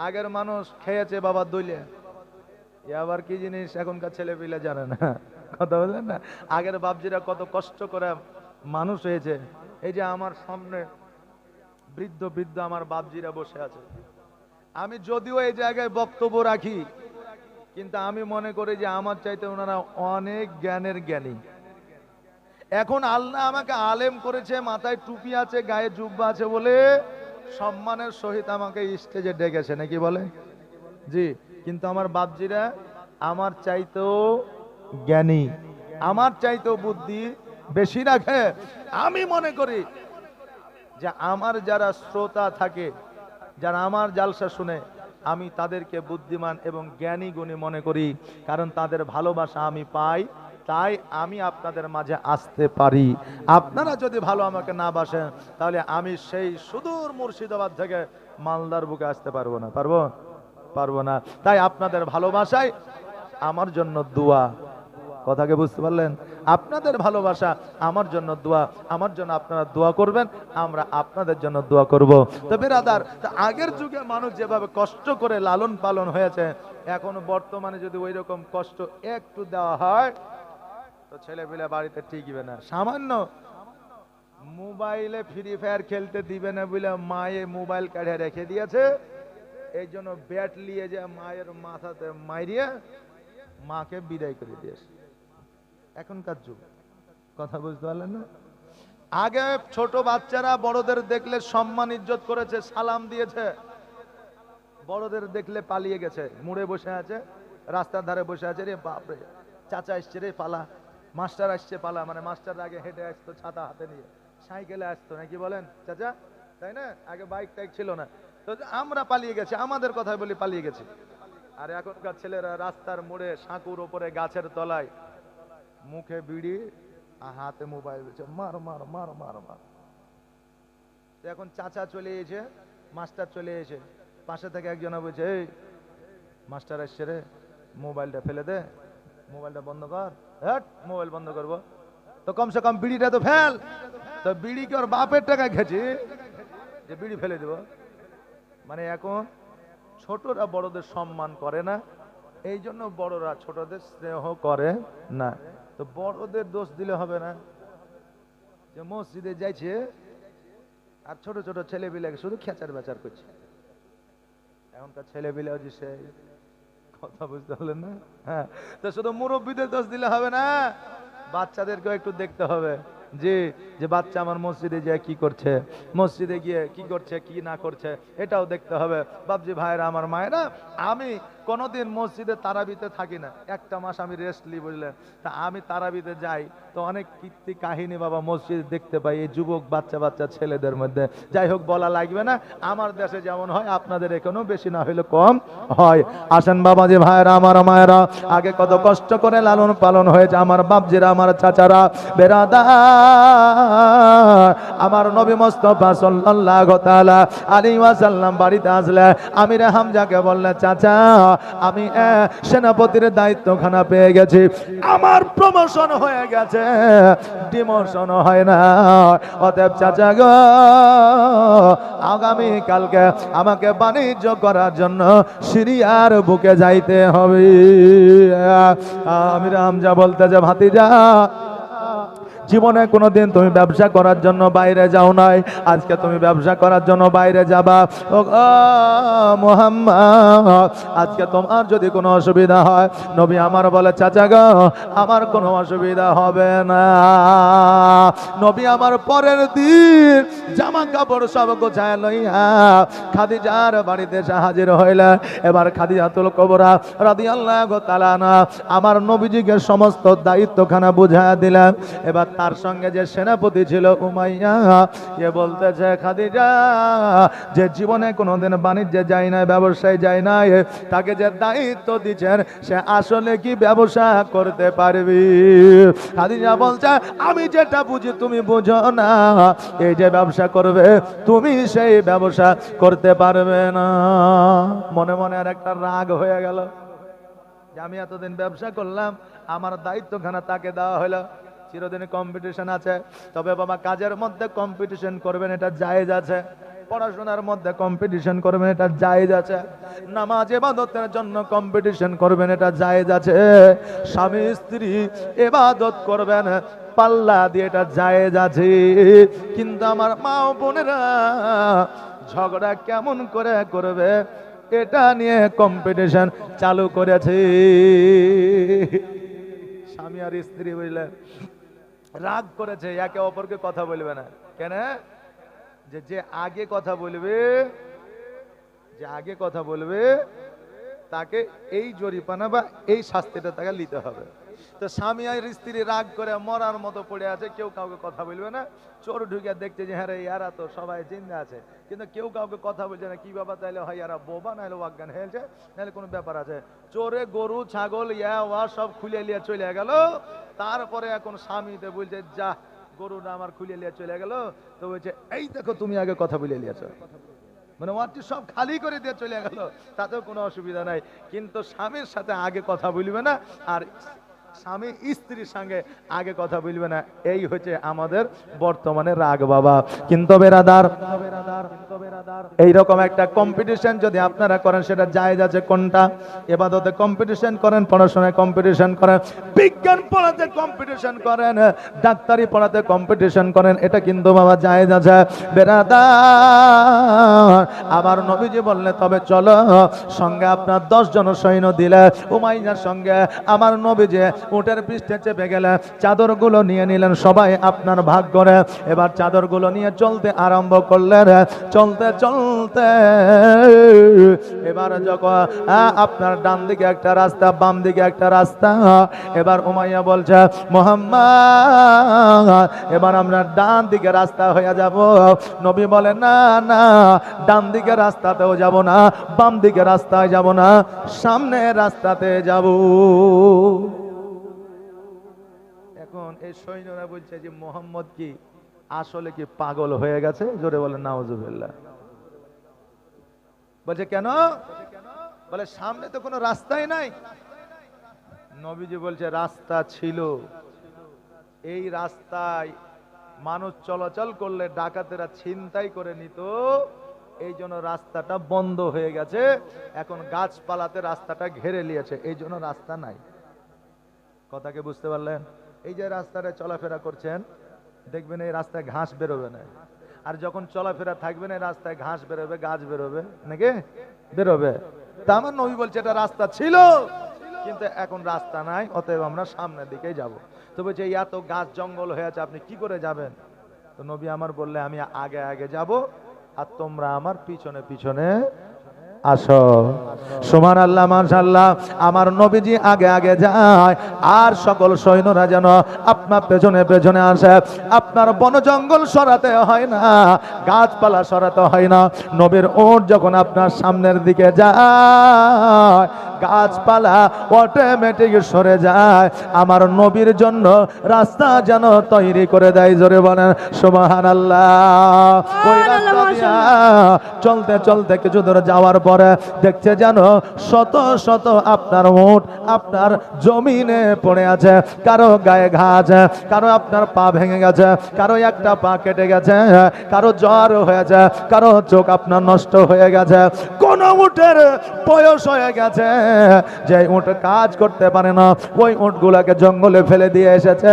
A: আগের মানুষ খেয়েছে বাবা দইলে, এ আবার কি জিনিস এখনকার ছেলে পিলে জানে না। কথা বললেন না? আগের বাপজিরা কত কষ্ট করে মানুষ হয়েছে। এই যে আমার সামনে বৃদ্ধ বৃদ্ধ আমার বাপজিরা বসে আছে, আমি যদিও এই জায়গায় বক্তব্য রাখি, কিন্তু আমি মনে করি যে আমার চাইতে ওনারা অনেক জ্ঞানের জ্ঞানী। এখন আল্লাহ আমাকে আলেম করেছে, মাথায় টুপি আছে, গায়ে জুব্বা আছে বলে সম্মানের সহিত আমাকে স্টেজে ডেকেছে, নাকি বলে? জি, কিন্তু আমার বাপজিরা আমার চাইতেও জ্ঞানী, আমার চাইতেও বুদ্ধি বেশি রাখে। আমি মনে করি যে আমার যারা শ্রোতা থাকে, যারা আমার জালসা শুনে, আমি তাদেরকে বুদ্ধিমান এবং জ্ঞানী গুণী মনে করি, কারণ তাদের ভালোবাসা আমি পাই, তাই আমি আপনাদের মাঝে আসতে পারি। আপনারা যদি ভালো আমাকে না বাসেন, তাহলে আমি সেই সুদূর মুর্শিদাবাদ থেকে মালদার বুকে আসতে পারবো না। পারবো না। তাই আপনাদের ভালোবাসায় আমার জন্য দোয়া। কথাকে বুঝতে পারলেন? আপনাদের ভালোবাসা আমার জন্য দোয়া, আমার জন্য আপনারা দোয়া করবেন, আমরা আপনাদের জন্য দোয়া করব। তো বিরাদার, আগের যুগে মানুষ যেভাবে কষ্ট করে লালন পালন হয়েছে, এখন বর্তমানে যদি ওই রকম কষ্ট একটু দেওয়া হয় তো ছেলে পেলে বাড়িতে টিকবে না। সামান্য মোবাইলে ফ্রি ফায়ার খেলতে দিবে না বলে মায়ে মোবাইল কাঢ়ে রেখে দিয়েছে, এই জন্য ব্যাট নিয়ে যে মায়ের মাথাতে মাইরিয়ে মাকে বিদায় করে দিয়েছে। এখনকার যুগ, কথা বুঝতে পারলেন না? আগে ছোট বাচ্চারা বড়দের দেখলে সম্মান ইজ্জত করেছে, সালাম দিয়েছে, বড়দের দেখলে পালিয়ে গেছে, মুড়ে বসে আছে, রাস্তার ধারে বসে আছে, রে বাপরে চাচা আসছে রে পালা, মাস্টার আসছে পালা। মানে মাস্টার আগে হেঁটে আসতো ছাতা হাতে নিয়ে, সাইকেলে আসতো, নাকি বলেন চাচা? তাই না? আগে বাইক টাইক ছিল না, তো আমরা পালিয়ে গেছি, আমাদের কথাই বলি পালিয়ে গেছি। আর এখনকার ছেলেরা রাস্তার মোড়ে, সাঁকুর ওপরে, গাছের তলায়, মুখে বিড়ি, হাতে মোবাইল, মার মার মার মার মার। এখন চাচা চলে এসে, মাস্টার চলে এসে, পাশে থেকে একজনে বলছে, এই মাস্টার আসছে রে, মোবাইলটা ফেলে দে, মোবাইলটা বন্ধ কর। হ্যাঁ, মোবাইল বন্ধ করবো তো কমসে কম বিড়িটা তো ফেল। তো বিড়ি কি ওর বাপের টাকা খেয়েছি যে বিড়ি ফেলে দেব? মানে এখন ছোটরা বড়দের সম্মান করে না, এই জন্য বড়রা ছোটদের স্নেহ করে না। তো বড়দের দোষ দিলে হবে না, যে মসজিদে যাইছে আর ছোট ছোট ছেলে পিলাকে শুধু খেচার বেচার করছে। এখনকার ছেলে পিলা যে সেই, কথা বুঝতে পারলেন না? হ্যাঁ, তো শুধু মুরব্বীদের দোষ দিলে হবে না, বাচ্চাদেরকেও একটু দেখতে হবে যে বাচ্চা আমার মসজিদে যায় কি করছে, মসজিদে গিয়ে কি করছে কি না করছে, এটাও দেখতে হবে। বাবজি ভাইরা, আমার মায়েরা, আমি কোনোদিন মসজিদে তারাবিতে থাকি না, একটা মাস আমি রেস্ট নিই, বুঝলেন? তা আমি তারাবিতে যাই তো অনেক কীর্তি কাহিনী বাবা মসজিদ দেখতে পাই এই যুবক বাচ্চা বাচ্চা ছেলেদের মধ্যে। যাই হোক, বলা লাগবে না, আমার দেশে যেমন হয় আপনাদের এখানেও বেশি না হইলে কম হয়। আসেন বাবাজি ভাইরা, আমার মায়েরা, আগে কত কষ্ট করে লালন পালন হয়েছে আমার বাপজিরা, আমার চাচারা, বেরাদার, আমার নবী মুস্তাফা সাল্লাল্লাহু তাআলা আলাইহি ওয়াসাল্লাম বাড়িতে আসলে আমির হামজাকে বললেন, চাচা আমি সেনাপতির দায়িত্বখানা পেয়ে গেছি, আমার প্রমোশন হয়ে গেছে, ডিমোশন হয় না। অতএব চাচা গো, আগামী কালকে আমাকে বাণিজ্য করার জন্য সিরিয়ার বুকে যাইতে হবে। আমি রামজা বলতে যে ভাতিজা, জীবনে কোনোদিন তুমি ব্যবসা করার জন্য বাইরে যাও নাই, আজকে তুমি ব্যবসা করার জন্য বাইরে যাবা। ও মুহাম্মদ, আজকে তোমার যদি কোনো অসুবিধা হয়, নবী আমার বলে চাচা গো, আমার কোনো অসুবিধা হবে না। নবী আমার পরের দিন জামা কাপড় সব গোছায় লইয়া খাদিজার বাড়িতে এসে হাজির হইলে। এবার খাদিজাতুল কুবরা রাদিয়াল্লাহু তাআলা আনহা আমার নবীজিকে সমস্ত দায়িত্বখানা বুঝায়া দিলেন। এবার তার সঙ্গে যে সেনাপতি ছিল উমাইয়া, এ বলতেছে খাদিজা, যে জীবনে কোনোদিন বাণিজ্যে যায় না, ব্যবসায় যায় না, তাকে যে দায়িত্ব দিচ্ছেন সে আসলে কি ব্যবসা করতে পারবি? খাদিজা বলছে, আমি যেটা বুঝি তুমি বুঝো না, এই যে ব্যবসা করবে তুমি সেই ব্যবসা করতে পারবে না। মনে মনে আর একটা রাগ হয়ে গেল যে আমি এতদিন ব্যবসা করলাম, আমার দায়িত্বখানা তাকে দেওয়া হলো। চিরদিনই কম্পিটিশন আছে, তবে বাবা কাজের মধ্যে কম্পিটিশন করবেন এটা জায়েজ আছে, পড়াশোনার মধ্যে কম্পিটিশন করবেন এটা জায়েজ আছে, নামাজ ইবাদতের জন্য কম্পিটিশন করবেন এটা জায়েজ আছে, স্বামী স্ত্রী ইবাদত করবেন পাল্লা দিয়ে এটা জায়েজ আছে। কিন্তু আমার মা ও বোনেরা ঝগড়া কেমন করে করবে এটা নিয়ে কম্পিটিশন চালু করেছে। স্বামী আর স্ত্রী বুঝলেন রাগ করেছে, একে অপরকে কথা বলবে না। কেন? যে আগে কথা বলবে, যে আগে কথা বলবে তাকে এই জরিপানা বা এই শাস্তিটা তাকে নিতে হবে। তো স্বামী আর স্ত্রী রাগ করে মরার মতো পড়ে আছে, কেউ কাউকে কথা বলবে না। চোর ঢুকে দেখছে যে হ্যাঁ রে ইয়ারা তো সবাই জিন্দা আছে, কিন্তু কেউ কাউকে কথা বলছে না। কি বাবা, তাইলে হয় ইয়ারা বোবা, নাহলে অজ্ঞান হয়েছে, নাহলে কোনো ব্যাপার আছে। চোরে গরু ছাগল ইয়া ওয়া সব খুলে নিয়ে চলে গেল। তারপরে এখন স্বামীতে বলছে যা গরুটা আমার খুলে নিয়ে চলে গেল, তো বলছে এই দেখো তুমি আগে কথা বলে নিয়েছো, মানে ওয়াটি সব খালি করে দিয়ে চলে গেল, তাতেও কোনো অসুবিধা নাই। কিন্তু স্বামীর সাথে আগে কথা বলবে না, আর স্বামী স্ত্রীর সঙ্গে আগে কথা বলবে না। এই হচ্ছে আমাদের বর্তমানে রাগ বাবা। কিন্তু বেরাদার, এইরকম একটা কম্পিটিশন যদি আপনারা করেন সেটা জায়েজ আছে। কোনটা? ইবাদতে কম্পিটিশন করেন, পড়াশোনায় কম্পিটিশন করেন, বিজ্ঞান পড়াতে কম্পিটিশন করেন, ডাক্তারি পড়াতে কম্পিটিশন করেন, এটা কিন্তু বাবা জায়েজ আছে। বেরাদার, আমার নবীজি বললে তবে চলো সঙ্গে আপনার 10 জন সৈন্য দিলে। উমাইয়ার সঙ্গে আমার নবীজি উটের পৃষ্ঠে চেপে গেলে চাদরগুলো নিয়ে নিলেন, সবাই আপনার ভাগ করে। এবার চাদরগুলো নিয়ে চলতে আরম্ভ করলেন। চলতে চলতে এবার যখন আপনার ডান দিকে একটা রাস্তা, বাম দিকে একটা রাস্তা, এবার উমাইয়া বলছে মুহাম্মদ এবার আমরা ডান দিকে রাস্তা হয়ে যাব। নবী বলে না না, ডান দিকে রাস্তাতেও যাব না, বাম দিকে রাস্তায় যাব না, সামনে রাস্তাতে যাব। এখন এই সৈন্যরা বলছে যে মুহাম্মদ কি আসলে কি পাগল হয়ে গেছে? জোরে বলে নাউজুবিল্লাহ। বলছে কেন? বলে সামনে তো কোনো রাস্তাই নাই। নবীজি বলছে রাস্তা ছিল, এই রাস্তায় মানুষ চলাচল করলে ডাকাতেরা ছিনতাই করে নিত, এই জন্য রাস্তাটা বন্ধ হয়ে গেছে। এখন গাছপালাতে রাস্তাটা ঘেরে নিয়েছে, এই জন্য রাস্তা নাই। কথাকে বুঝতে পারলেন? এই যে রাস্তাটা চলাফেরা করছেন, দেখবেন এই রাস্তায় ঘাস বেরোবে না, আর যখন চলাফেরা থাকবেন এই রাস্তায় ঘাস বেরোবে, গাছ বেরোবে, নাকি বেরোবে। তা আমার নবী বলছে এটা রাস্তা ছিল, কিন্তু এখন রাস্তা নাই, অতএব আমরা সামনের দিকেই যাব। তো বলছে এত গাছ জঙ্গল হয়েছে, আপনি কি করে যাবেন? তো নবী আমার বললে আমি আগে আগে যাব, আর তোমরা আমার পিছনে পিছনে আসো। সুবহানাল্লাহ, মাশাআল্লাহ। আমার নবীজি আগে আগে যায়, আর সকল সৈন্যরা যেন আপনার পেছনে পেছনে আসে। আপনার বন জঙ্গল সরাতে হয় না, গাছপালা সরাতে হয় না। নবীর ওট যখন আপনার সামনের দিকে যায়, গাছপালা অটোমেটিক সরে যায়। আমার নবীর জন্য রাস্তা যেন তৈরি করে দেয়। জোরে বলেন সুবহানাল্লাহ। ওই রাস্তা দিয়া চলতে চলতে কিছু দূর যাওয়ার পর পরে দেখছে জানো শত শত আপনার উট আপনার জমিনে পড়ে আছে, কারো গায়ে ঘা আছে, কারো আপনার পা ভেঙে গেছে, কারো একটা পা কেটে গেছে, কারো জ্বর হয়েছে, কারো চোখ আপনার নষ্ট হয়ে গেছে, কোন উটের বয়স হয়ে গেছে যে উট কাজ করতে পারে না, ওই উটগুলাকে জঙ্গলে ফেলে দিয়ে এসেছে।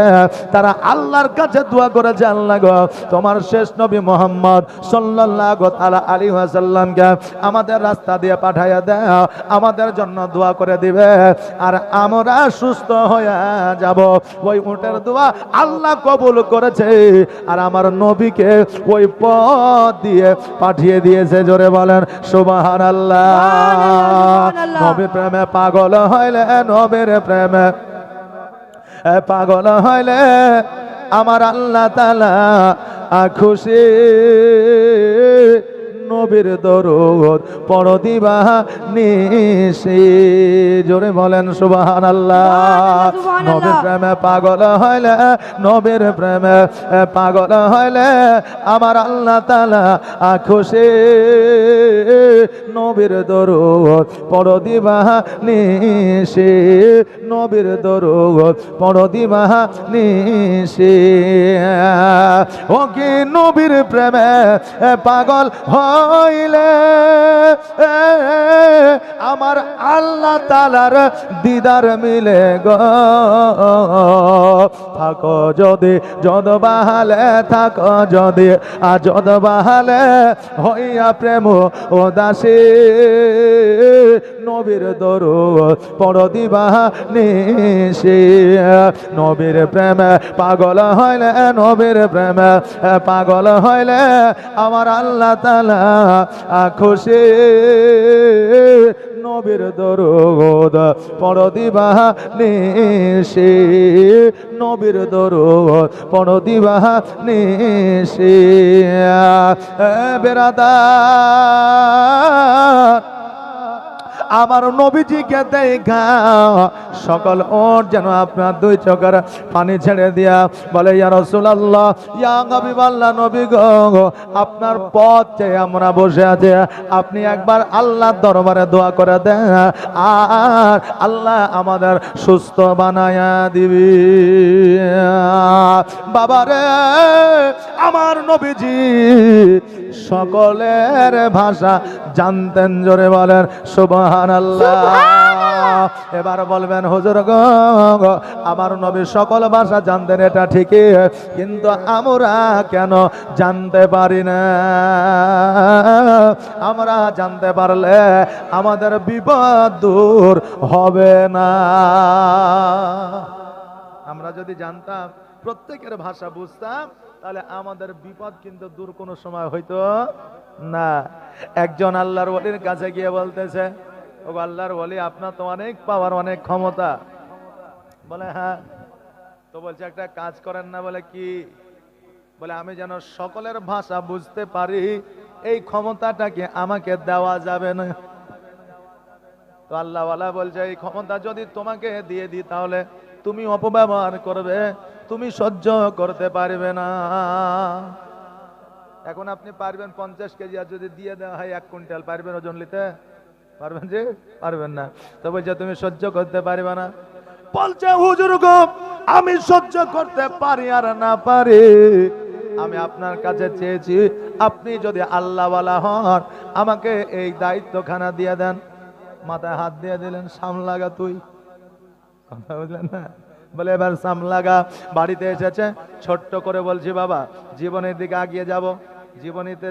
A: তারা আল্লাহর কাছে দোয়া করেছে, আল্লাহ গো তোমার শেষ নবী মুহাম্মদ সাল্লাল্লাহু তাআলা আলাইহি ওয়াসাল্লামকে আমাদের রাস্তা দিয়ে পাঠাইয়া দাও, আমাদের জন্য দোয়া করে দিবে আর আমরা সুস্থ হয়ে যাব। ওই উটের দোয়া আল্লাহ কবুল করেছে আর আমার নবীকে ওই পথ দিয়ে পাঠিয়ে দিয়েছে। জোরে বলেন সুবহানাল্লাহ।
B: সুবহানাল্লাহ।
A: নবীর প্রেমে পাগল হইলে, নবীর প্রেমে পাগল হইলে আমার আল্লাহ তাআলা খুশি। নবীর দরুদ পড়ো দিবা নিশি। জোরে বলেন সুবহানাল্লাহ।
B: সুবহানাল্লাহ।
A: নবীর প্রেমে পাগল হইলে, নবীর প্রেমে পাগল হইলে আমার আল্লাহ তাআলা খুশি। নবীর দরুদ পড়ো দিবা নিশি, নবীর দরুদ পড়ো দিবা নিশি। ও কি নবীর প্রেমে পাগল হইলে আমার আল্লাহ তাআলার দিদার মিলে গো। থাকো যদি যদ বাহালে, থাকো যদি যদ বাহালে হইয়া প্রেম ও দাসী। নবীর দরুদ পড়ো দিবা নিশি। নবীর প্রেমে পাগল হইলে, নবীর প্রেমে পাগল হইলে আমার আল্লাহ তাআলা খুশি। নবীর দরুদ পড়ো দিবা নিশি, নবীর দরুদ পড়ো দিবা নিশি। বেরাদার আমার নবীজিকে দেখা সকল ওট যেন আপনার দুই চোখের পানি ছেড়ে দিয়া বলে ইয়া রাসূলুল্লাহ, ইয়া হাবিবাল্লাহ, নবী গো আপনার পথ চেয়ে আমরা বসে আছি, আপনি একবার আল্লাহর দরবারে দোয়া করে দেন আর আল্লাহ আমাদের সুস্থ বানায়া দিবি। বাবারে আমার নবীজি সকলের ভাষা জানতেন। জোরে বলেন সুবহানাল্লাহ। এবার বলবেন হুজুর গো আমার নবী সকল ভাষা জানতেন, এটা ঠিকই, কিন্তু আমরা কেন জানতে পারি না? আমরা জানতে পারলে আমাদের বিপদ দূর হবে না। আমরা যদি জানতাম, প্রত্যেকের ভাষা বুঝতাম, তাহলে আমাদের বিপদ কিন্তু দূর কোনো সময় হইতো না। একজন আল্লাহর ওলির কাছে গিয়ে বলতেছে, ও আল্লাহর ওলি আপনার তো অনেক পাওয়ার, অনেক ক্ষমতা। বলে হ্যাঁ। তো বলছে একটা কাজ করেন না। বলে কি? বলে আমি যেন সকলের ভাষা বুঝতে পারি, এই ক্ষমতাটা কি আমাকে দেওয়া যাবে না? তো আল্লাহওয়ালা বলছে এই ক্ষমতা যদি তোমাকে দিয়ে দিই তাহলে তুমি অপব্যবহার করবে, তুমি সহ্য করতে পারবে না। এখন আপনি পারবেন 50 কেজি, আর যদি দিয়ে দেওয়া হয় 1 কুইন্টাল, পারবেন ওজন নিতে? পারবেন যে? পারবেন না। তো বলছে তুমি সহ্য করতে পারবে না। বলছে হুজুর গো আমি সহ্য করতে পারি আর না পারি, আমি আপনার কাছে চেয়েছি আপনি যদি আল্লাহওয়ালা হন আমাকে এই দায়িত্বখানা দিয়ে দেন। মাথায় হাত দিয়ে দিলেন, সামলাগা তুই। কথা বুঝলেন না? বলে এবার সামলাগা। বাড়িতে এসেছে, ছোট্ট করে বলছি বাবা জীবনের দিকে আগিয়ে যাব। জীবনীতে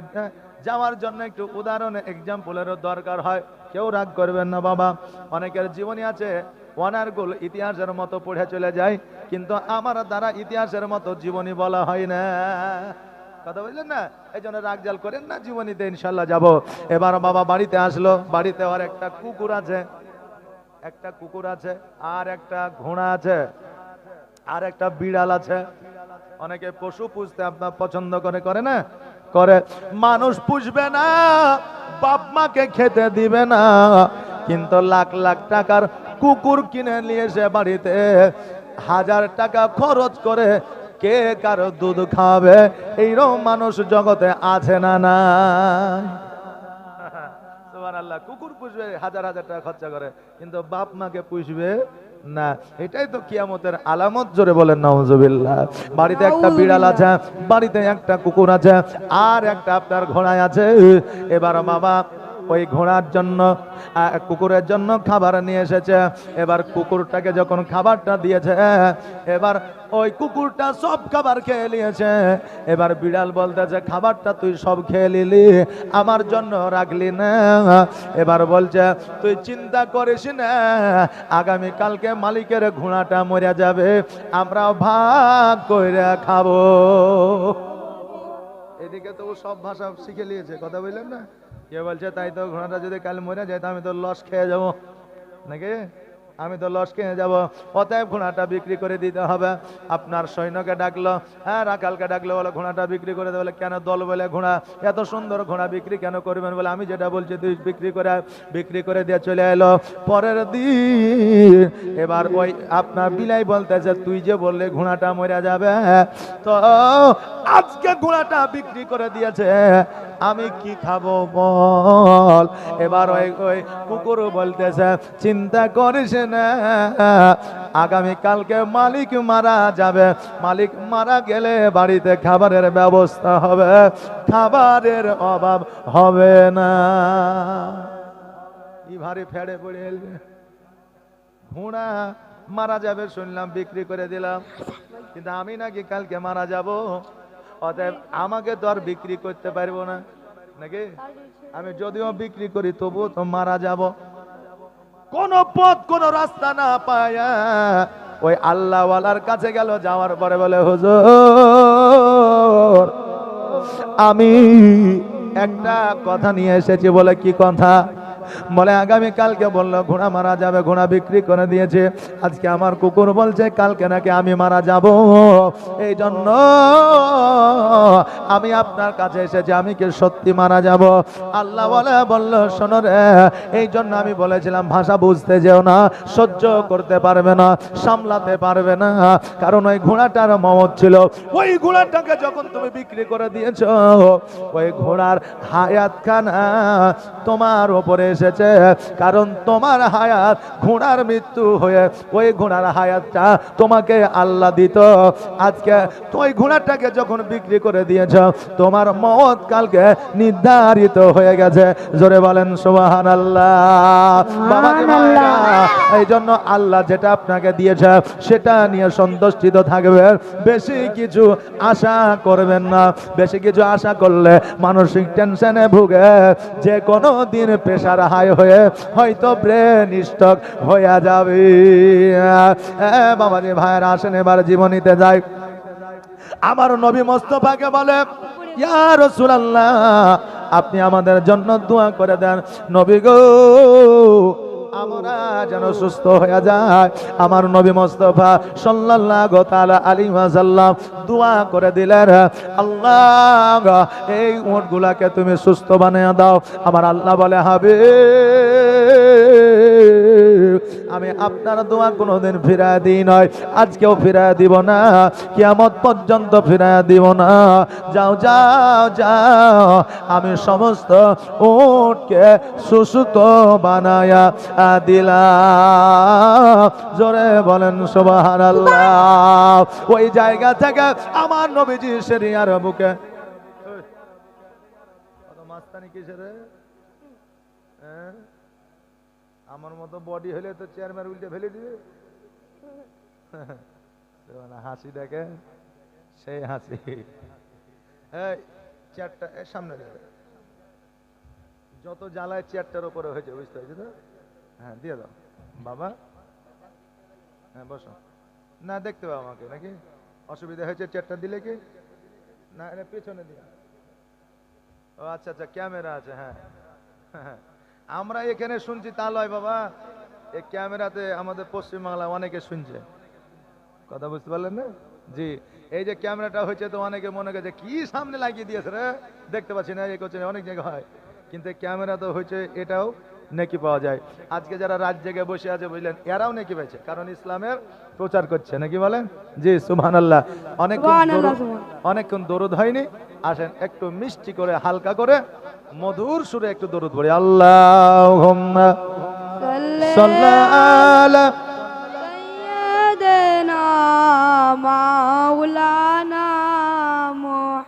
A: যাওয়ার জন্য একটু উদাহরণ এক্সাম্পলেরও দরকার হয়, কেউ রাগ করবেন না বাবা। অনেকের জীবনী আছে অনার্গুল ইতিহাসের মতো পড়ে চলে যায়, কিন্তু আমার দ্বারা ইতিহাসের মতো জীবনী বলা হয় না। কথা বুঝলেন না? এই জন্য রাগ জাল করেন না, জীবনীতে ইনশাল্লাহ যাব। এবার বাবা বাড়িতে আসলো, বাড়িতে আর একটা কুকুর আছে, একটা কুকুর আছে, আর একটা ঘোড়া আছে, আর একটা বিড়াল আছে। অনেকে পশু পুষতে আপনার পছন্দ করে না? করে। মানুষ পুষবে না, বাপ মাকে খেতে দিবে না, কিন্তু লাখ লাখ টাকার কুকুর কিনে নিয়ে এসে বাড়িতে 1000 টাকা খরচ করে কে কারো দুধ খাবে, এইরকম মানুষ জগতে আছে না? না সুবহানাল্লাহ। কুকুর পুষবে হাজার হাজার টাকা খরচা করে, কিন্তু বাপ মাকে পুষবে না। এটাই তো কিয়ামতের আলামত। জোরে বলেন নাউজুবিল্লাহ। বাড়িতে একটা বিড়াল আছে, বাড়িতে একটা কুকুর আছে, আর একটা আপনার ঘোড়ায় আছে। এবার বাবা ওই ঘোড়ার জন্য কুকুরের জন্য খাবার নিয়ে এসেছে। এবার কুকুরটাকে যখন খাবারটা দিয়েছে, এবার ওই কুকুরটা সব খাবার খেয়ে নিয়েছে। এবার বিড়াল বলতেছে, খাবারটা তুই সব খেয়ে নিলি, আমার জন্য রাখলি না। এবার বলছে, তুই চিন্তা করিস না, আগামী কালকে মালিকের ঘোড়াটা মরে যাবে, আমরা ভাগ করে খাবো। এদিকে তো ও সব ভাষা শিখে নিয়েছে, কথা বললেন না? কে বলছে, তাই তো ঘোড়াটা যদি কাল মরে যায়, তো আমি তো লস খেয়ে যাবো নাকি, আমি তো লস খেয়ে যাব। অতএব ঘোড়াটা বিক্রি করে দিতে হবে। আপনার সৈন্যকে ডাকলো, হ্যাঁ রাখালকে ডাকলো, বলে ঘোড়াটা বিক্রি করে দেবে। বলে কেন? দল বলে ঘোড়া, এত সুন্দর ঘোড়া বিক্রি কেন করবেন? বলে আমি যেটা বলছি তুই বিক্রি করে দিয়ে চলে এলো। পরের দিন এবার ওই আপনার বিলাই বলতেছে, তুই যে বললে ঘোড়াটা মরে যাবে, তো আজকে ঘোড়াটা বিক্রি করে দিয়েছে, আমি কি খাবো বল? এবার ওই কুকুর বলতেছে, চিন্তা করিস না, আগামী কালকে মালিক মারা যাবে, মালিক মারা গেলে বাড়িতে খাবারের ব্যবস্থা হবে, খাবারের অভাব হবে না। কি ভারী ফেড়ে পড়ে এলবে। ঘোড়া মারা যাবে শুনলাম, বিক্রি করে দিলাম, কিন্তু আমি নাকি কালকে মারা যাব, অতএব আমাকে তো আর বিক্রি করতে পারবো না নাকি। আমি যদিও বিক্রি করি তবুও তো মারা যাব। কোন পথ কোন রাস্তা না পায়া ওই আল্লাহওয়ালার কাছে গেল। যাওয়ার পরে বলে, হুজুর আমি একটা কথা নিয়ে এসেছি। বলে কি কথা? বলে আগামী কালকে বললো ঘোড়া মারা যাবে, ঘোড়া বিক্রি করে দিয়েছে। আজকে আমার কুকুর বলছে কালকে নাকি আমি মারা যাব, এই জন্য আমি আপনার কাছে এসেছি, আমি কি সত্যি মারা যাব? আল্লাহ বলল, শোনো রে, এই জন্য আমি বলেছিলাম ভাষা বুঝতে যেও না, সহ্য করতে পারবে না, সামলাতে পারবে না, কারণ ওই ঘোড়াটার মমত ছিল। ওই ঘোড়াটাকে যখন তুমি বিক্রি করে দিয়েছো, ওই ঘোড়ার হায়াত খানা তোমার উপরে এসেছে, কারণ তোমার হায়াত ঘোড়ার মৃত্যু হয়ে ওই ঘোড়ার হায়াতটা তোমাকে আল্লাহ দিত। আজকে ওই ঘোড়াটাকে যখন বিক্রি করে দিয়েছ, তোমার মওত কালকে নির্ধারিত হয়ে গেছে। জোরে বলেন সুবহানাল্লাহ। বাবাজি ভাইরা, এই জন্য আল্লাহ যেটা আপনাকে দিয়েছে সেটা নিয়ে সন্তুষ্টিত থাকবেন, বেশি কিছু আশা করবেন না। বেশি কিছু আশা করলে মানসিক টেনশনে ভুগে যে কোনো দিন প্রেশার হাই হয়ে হয়তো ব্রেন স্ট্রোক হয়ে যাবে। বাবাজি ভাইরা, আসেন এবার জীবনীতে যাই। আমার নবী মোস্তফাকে বলে, ইয়া রাসূলুল্লাহ, আপনি আমাদের জন্য দোয়া করে দেন। নবী গো, আমরা যেন সুস্থ হয়ে যায়। আমার নবী মোস্তফা সাল্লাল্লাহু তাআলা আলাইহি ওয়াসাল্লাম দোয়া করে দিলেন, আল্লাহ এই উটগুলাকে তুমি সুস্থ বানিয়ে দাও। আমার আল্লাহ বলে, হাবিব, আমি আপনার দোয়া কোনোদিন ফিরায় দিই নয়, আজকেও ফিরায় দিব না, কিয়ামত পর্যন্ত ফিরায় দিব না। যাও যাও যাও, আমি সমস্ত উটকে সুস্থ বানায়া দিলাম। জোরে বলেন সুবহানাল্লাহ। ওই জায়গা থেকে আমার নবীজি শরিয়ার বুকে মাস্তানি কিসের? আমার মতো বডি হলে তো চেয়ারম্যান উল্টে ফেলে দিবে। হাসি দেখে, সেই হাসি। এই চেয়ারটা সামনে দেবে, যত জ্বালায় চেয়ারটার উপরে হয়েছে, বুঝতে হয়েছে তো? হ্যাঁ দিয়ে দাও বাবা। হ্যাঁ বসো। না দেখতে পাবো আমাকে নাকি? অসুবিধা হয়েছে চেয়ারটা দিলে কি না? এটা পেছনে দিলাম। ও আচ্ছা আচ্ছা, ক্যামেরা আছে। হ্যাঁ হ্যাঁ, আমরা এখানে শুনছি তা লয় বাবা, এই ক্যামেরাতে আমাদের পশ্চিমবাংলায় অনেকে শুনছে। কথা বুঝতে পারলেন না? জি, এই যে ক্যামেরাটা হয়েছে তো অনেকে মনে করছে কি সামনে লাগিয়ে দিয়েছে রে, দেখতে পাচ্ছি না, এ করছে না, অনেক জায়গায় হয়। কিন্তু ক্যামেরা তো হয়েছে, এটাও নেকি পাওয়া যায়। আজকে যারা রাত জেগে বসে আছে বুঝলেন, এরাও নেকি পেয়েছে, কারণ ইসলামের প্রচার করছে নাকি বলেন? জি সুবহানাল্লাহ। অনেকক্ষণ দরুদ হয়নি, আসেন একটু মিষ্টি করে হালকা করে মধুর সুরে একটু দরুদ পড়ি। আল্লাহুম্মা
B: সাল্লি
A: সাল্লি আলা
B: সাইয়্যিদিনা মাওলানা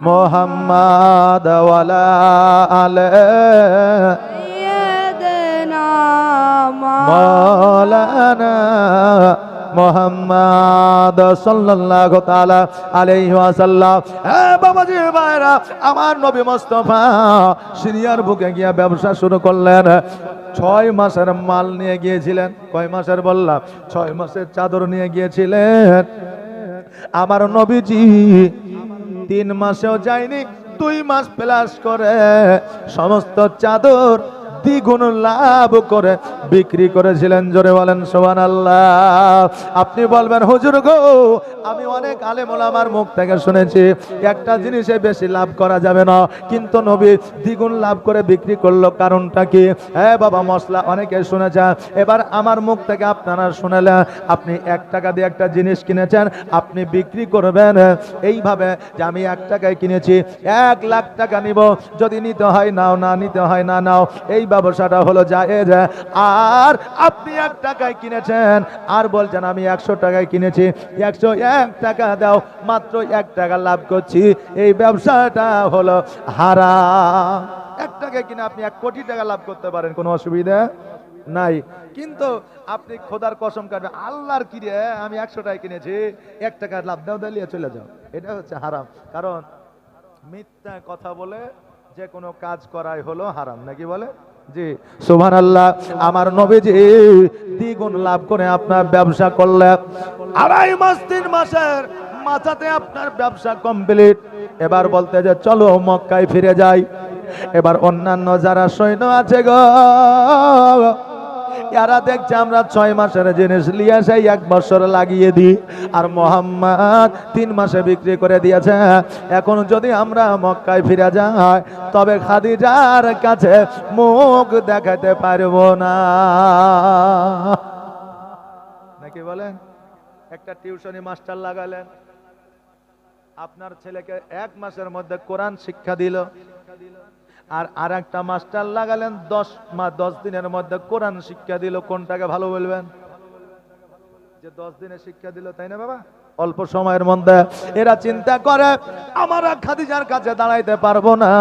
A: মুহাম্মাদ ওয়া আলা আলি
B: সাইয়্যিদিনা
A: মাওলানা মুহাম্মাদ সাল্লাল্লাহু তাআলা আলাইহি ওয়াসাল্লাম। বাবাজি ভাইরা, আমার নবী মুস্তাফা সিরিয়ার বুকে গিয়ে ব্যবসা শুরু করলেন। 6 মাসের মাল নিয়ে গিয়েছিলেন। কয় মাসের বললাম? 6 মাসের চাদর নিয়ে গিয়েছিলেন। আমার নবীজি 3 মাসেও যায়নি, 2 মাস প্লাস করে সমস্ত চাদর দ্বিগুণ লাভ করে বিক্রি করেছিলেন। জোরে বলেন সুবহানাল্লাহ। আপনি বলবেন হুজুর গো, আমি অনেক আলেম ওলামার মুখ থেকে শুনেছি একটা জিনিসে বেশি লাভ করা যাবে না, কিন্তু নবী দ্বিগুণ লাভ করে বিক্রি করলো, কারণটা কি? হ্যাঁ বাবা, মশলা অনেকে শুনেছেন, এবার আমার মুখ থেকে আপনারা শুনেলেন। আপনি 1 টাকা দিয়ে একটা জিনিস কিনেছেন, আপনি বিক্রি করবেন এইভাবে যে আমি 1 টাকায় কিনেছি, 1 লাখ টাকা নিব, যদি নিতে হয় নাও, না নিতে হয় না নাও, এই ব্যবসাটা হলো জায়েজ। আর আপনি 1 টাকায় কিনেছেন আর বলছেন আমি 100 টাকায় কিনেছি, 101 টাকা দাও, মাত্র 1 টাকা লাভ করছি, এই ব্যবসাটা হলো হারাম। 1 টাকায় কিনে আপনি 1 কোটি টাকা লাভ করতে পারেন, কোনো অসুবিধা নাই। কিন্তু আপনি খোদার কসম কাটবেন, আল্লাহর কি রে, আমি 100 টাকায় কিনেছি, 1 টাকা লাভ দাও, দিলিয়ে চলে যাও, এটা হচ্ছে হারাম। কারণ মিথ্যা কথা বলে যে কোনো কাজ করাই হলো হারাম, নাকি বলে? জি সুবহানাল্লাহ। আমার নবীজি দ্বিগুণ লাভ করে আপনার ব্যবসা করলেন। 2.5 মাস 3 মাসের মাথাতে আপনার ব্যবসা কমপ্লিট। এবার বলতে যে চলো মক্কায় ফিরে যাই। এবার অন্যান্য যারা সৈন্য আছে গো, এরা দেখছে আমরা 6 মাসের জিনিস নিয়ে সেই 1 বছর লাগিয়ে দিই, আর মোহাম্মদ 3 মাসে বিক্রি করে দিয়েছে। এখন যদি আমরা মক্কায় ফিরে যাই, তবে খাদিজার কাছে মুখ দেখাতে পারবো না, নাকি বলেন? একটা টিউশনি মাস্টার লাগালেন, আপনার ছেলেকে 1 মাসের মধ্যে কোরআন শিক্ষা দিল, আর আরেকটা মাস্টার লাগালেন 10 দিনের মধ্যে কোরআন শিক্ষা দিল, কোনটাকে ভালো বলবেন? যে 10 দিনে শিক্ষা দিল, তাই না বাবা? অল্প সময়ের মধ্যে। এরা চিন্তা করে আমরা খাদিজার কাছে দাঁড়াইতে পারবো না,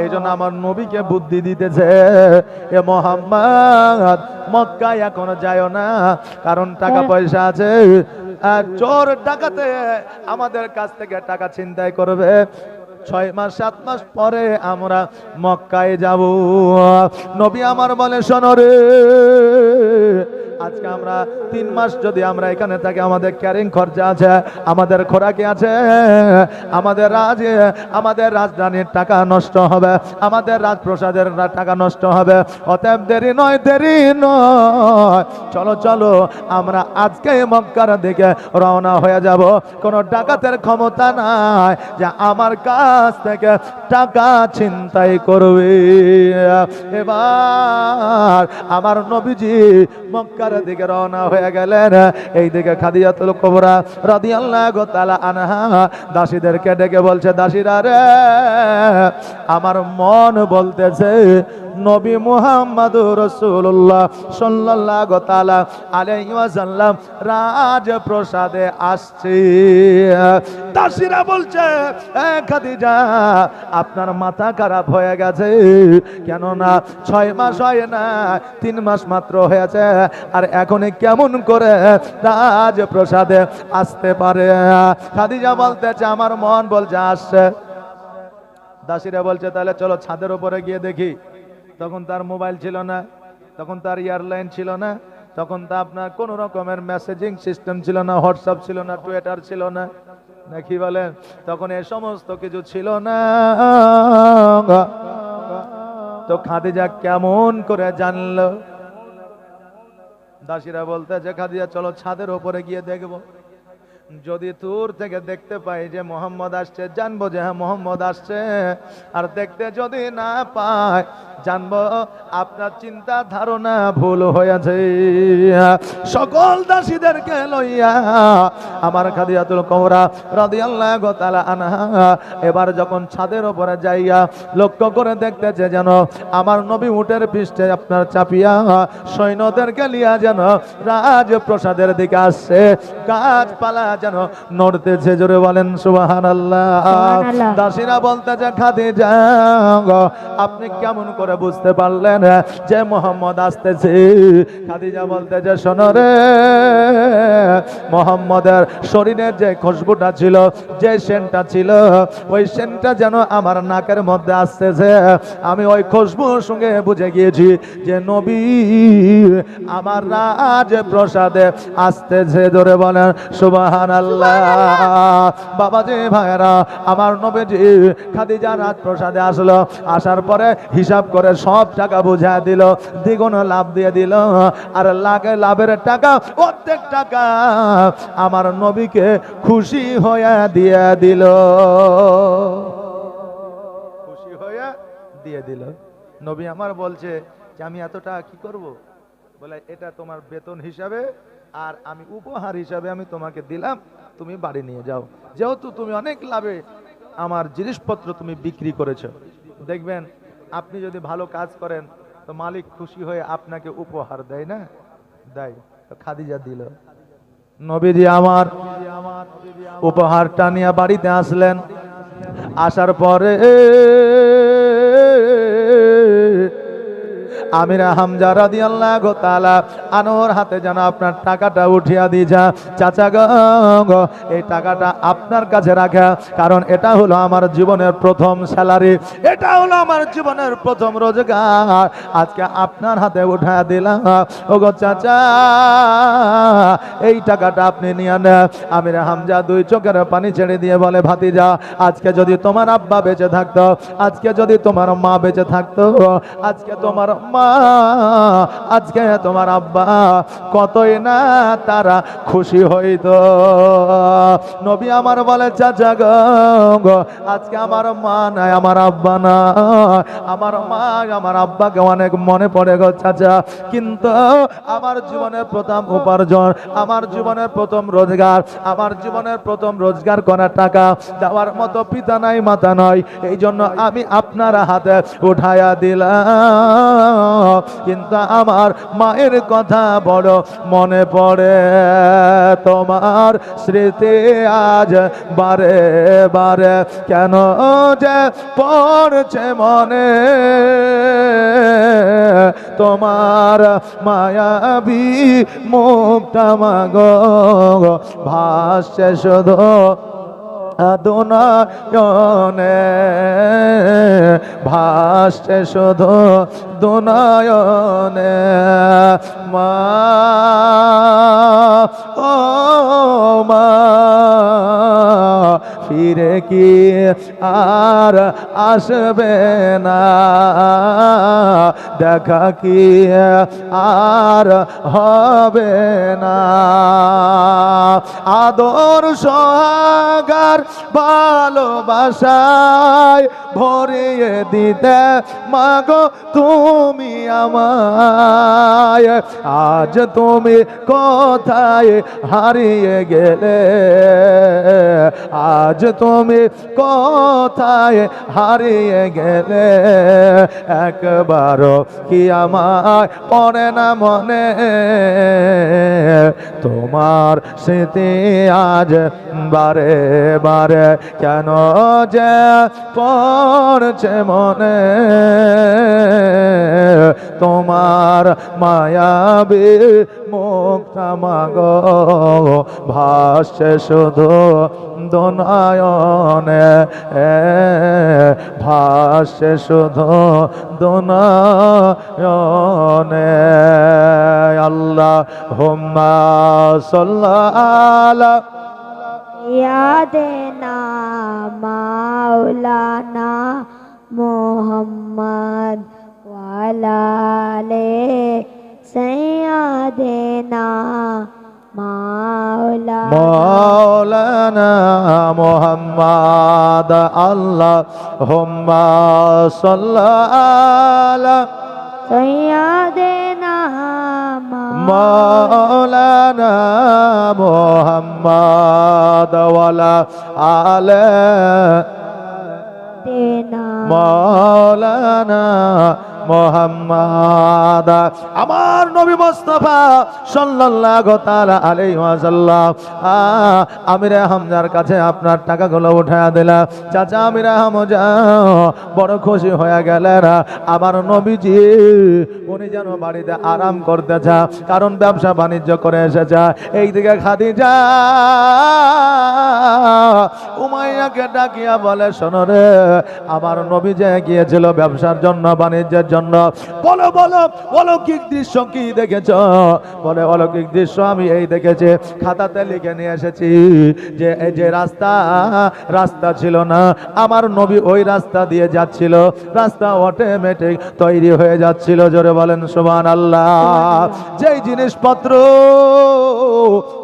A: এই জন্য আমার নবীকে বুদ্ধি দিতেছে, এ মোহাম্মদ মক্কায় এখনো যায়ও না, কারণ টাকা পয়সা আছে, আর চোর ডাকাতে আমাদের কাছ থেকে টাকা ছিনতাই করবে। 6 মাস 7 মাস পরে আমরা মক্কায় যাব। নবী আমার বলে, শোনো রে, আজকে আমরা 3 মাস যদি আমরা এখানে থাকি, আমাদের ক্যারিং খরচা আছে, আমাদের খোরাকি আছে, আমাদের রাজধানীর টাকা নষ্ট হবে, আমাদের রাজপ্রসাদের টাকা নষ্ট হবে। অতএব দেরি নয়, দেরি নয়, চলো চলো আমরা আজকে মক্কার দিকে রওনা হয়ে যাব। কোনো ডাকাতের ক্ষমতা নাই যে আমার কাছ থেকে টাকা ছিনতাই করবে। এবার আমার নবীজি মক্কার দিকে রওনা হয়ে গেলেন। এই দিকে খাদিজাতুল কুবরা রাদিয়াল্লাহু তাআলা আনহা দাসীদেরকে ডেকে বলছে, দাসীরা রে, আমার মন বলতেছে নবী মুহাম্মদুর রাসূলুল্লাহ সাল্লাল্লাহু তাআলা আলাইহি ওয়াসাল্লাম রাজপ্রাসাদে আসছে। দাসীরা বলছে, খাদিজা, আপনার মাথা খারাপ হয়ে গেছে, কেননা 6 মাস হয় না, 3 মাস মাত্র হয়েছে, আর এখনই কেমন করে রাজপ্রাসাদে আসতে পারে? খাদিজা বলতেছে, আমার মন বলছে আসছে। দাসীরা বলছে, তাহলে চলো ছাদের উপরে গিয়ে দেখি। তখন তার মোবাইল ছিল না, তখন তার এয়ারলাইন ছিল না, তখন তা আপনার কোন রকমের মেসেজিং সিস্টেম ছিল না, হোয়াটসঅ্যাপ ছিল না, টুইটার ছিল না, নাকি বলেন? তখন এ সমস্ত কিছু ছিল না। তো খাদিজা কেমন করে জানলো? দাসীরা বলতে যে, খাদিজা চলো ছাদের উপরে গিয়ে দেখবো। যদি দূর থেকে দেখতে পাই যে মোহাম্মদ আসছে, জানবো যে হ্যাঁ মোহাম্মদ আসছে। আর দেখতে যদি না পাই, জানবো আপনার চিন্তা ধারণা ভুল হয়েছে। সকল দাসীদেরকে লইয়া আমার খাদিজাতুল কুবরা রাদিয়াল্লাহু তাআলা আনহা এবার যখন ছাদের উপরে যাইয়া লক্ষ্য করে দেখতেছে যেন আমার নবী উটের পৃষ্ঠে আপনার চাপিয়া সৈন্যদেরকে লিয়া যেন রাজপ্রাসাদের দিকে আসছে, গাছপালা যেন নড়তেছে। জোরে বলেন সুবহানাল্লাহ।
B: সুবহানাল্লাহ।
A: দাসীরা বলতেছে খাদিজা আপনি কেমন করে বুঝতে পারলেন যে মোহাম্মদ আসতেছে? খাদিজা বলতেছে শোনো রে, মোহাম্মদের শরীরে যে খুশবুটা ছিল, যে সেন্টটা ছিল, ওই সেন্টটা যেন আমার নাকের মধ্যে আসতেছে। আমি ওই খুশবুর সঙ্গে বুঝে গিয়েছি যে নবী আমার রাজপ্রাসাদে আসতেছে। ধরে বলেন সুবহানাল্লাহ। বাবাজি ভাইরা, আমার নবীজি খাদিজা রাজপ্রাসাদে আসলো, আসার পরে হিসাব করে সব টাকা বুঝা দিল, দ্বিগুণ লাভ দিয়ে দিল। আর লাভের টাকা প্রত্যেক টাকা আমার নবীকে খুশি হয়ে দিয়ে দিল, খুশি হয়ে দিয়ে দিল। নবী আমার বলছে যে আমি এত টাকা কি করব? বলে এটা তোমার বেতন হিসাবে আর আমি উপহার হিসাবে আমি তোমাকে দিলাম, তুমি বাড়ি নিয়ে যাও। যেহেতু তুমি অনেক লাভে আমার জিনিসপত্র তুমি বিক্রি করেছো, দেখবেন আপনি যদি ভালো কাজ করেন তো মালিক খুশি হয়ে আপনাকে উপহার দেয় না? দেয়। তো খাদিজা দিল। নবীজি আমার উপহারটা নিয়ে বাড়িতে আসলেন। আসার পরে আমির হামজা রাদিয়াল্লাহু তাআলা আনোর হাতে যেন আপনার টাকাটা উঠিয়া দিয়েছে। চাচা গো, এই টাকাটা আপনার কাছে রাখা, কারণ এটা হলো আমার জীবনের প্রথম স্যালারি, এটা হলো আমার জীবনের প্রথম রোজগার, আজকে আপনার হাতে উঠায়া দিলাম। ওগো চাচা, এই টাকাটা আপনি নিয়ে নেন। আমির হামজা দুই চোখের পানি ছেড়ে দিয়ে বলে ভাতিজা, আজকে যদি তোমার আব্বা বেঁচে থাকতো, আজকে যদি তোমার মা বেঁচে থাকতো, আজকে তোমার মা, আজকে তোমার আব্বা কতই না তারা খুশি হইতো। নবী আমার বলে চাচা গো, আজকে আমার মা নাই, আমার আব্বা না, আমার মা আমার আব্বাকে অনেক মনে পড়ে গো চাচা, কিন্তু আমার জীবনের প্রথম উপার্জন, আমার জীবনের প্রথম রোজগার, আমার জীবনের প্রথম রোজগার করা টাকা দেওয়ার মতো পিতা নাই, মাতা নয়, এই জন্য আমি আপনার হাতে উঠায়া দিলাম। কিন্তু আমার মায়ের কথা বড় মনে পড়ে, তোমার স্মৃতি আজ বারে বারে কেন যে পড়ছে মনে, তোমার মায়াবী মুখটা মাগো ভাসছে শুধু দুনয়নে, ভাসছে শুধু দুনয়নে। মা ও মা, ফিরে কি আর আসবে না, দেখা কি আর হবে না, আদর সোহাগার ভালোবাসায় ভরিয়ে দিতে মাগো তুমি আমায়। আজ তুমি কোথায় হারিয়ে গেলে, আজ তুমি কোথায় হারিয়ে গেলে, একবারও কি আমায় পড়ে না মনে, তোমার স্মৃতি আজ বারে বারে কেন যে পড়ছে মনে, তোমার মায়াবী মুখটা মাগো ভাসছে শুধু দুনয়নে, ভাসছে শুধু দুনয়নে। আল্লাহুম্মা সাল্লি
B: ইয়াদেনা মাওলানা মুহাম্মদ ওয়ালা আলে সাইয়্যিদিনা মাওলা
A: মৌলানা মুহাম্মদ আল্লাহুম্মা সাল্লি
B: সৈয়দেনা
A: মৌলানা মুহাম্মদ ওয়ালা আলে
B: দেনা
A: মৌলানা মুহাম্মদ। আমার নবী মুস্তাফা সাল্লাল্লাহু তাআলা আলাইহি ওয়াসাল্লাম আমিরে হামজার কাছে আপনার টাকাগুলো উঠায়া দিলা। চাচা আমিরে হামজা বড় খুশি হয়ে গেলেন। আমার নবীজি উনি যেন বাড়িতে আরাম করতেছে, কারণ ব্যবসা বাণিজ্য করে এসেছে। এইদিকে খাদিজা উমাইয়াকে ডাকিয়া বলে, শোনো রে, আমার নবী যে গিয়েছিল ব্যবসার জন্য, বাণিজ্যের জন্য, বলো বলো অলৌকিক দৃশ্য কি দেখেছ? বলে, অলৌকিক দৃশ্য আমি এই দেখেছি, খাতাতে লিখে নিয়ে এসেছি যে এই যে রাস্তা ছিল না, আমার নবী ওই রাস্তা দিয়ে যাচ্ছিল, রাস্তা অটোমেটিক তৈরি হয়ে যাচ্ছিল। জোরে বলেন সুবহানাল্লাহ। যেই জিনিসপত্র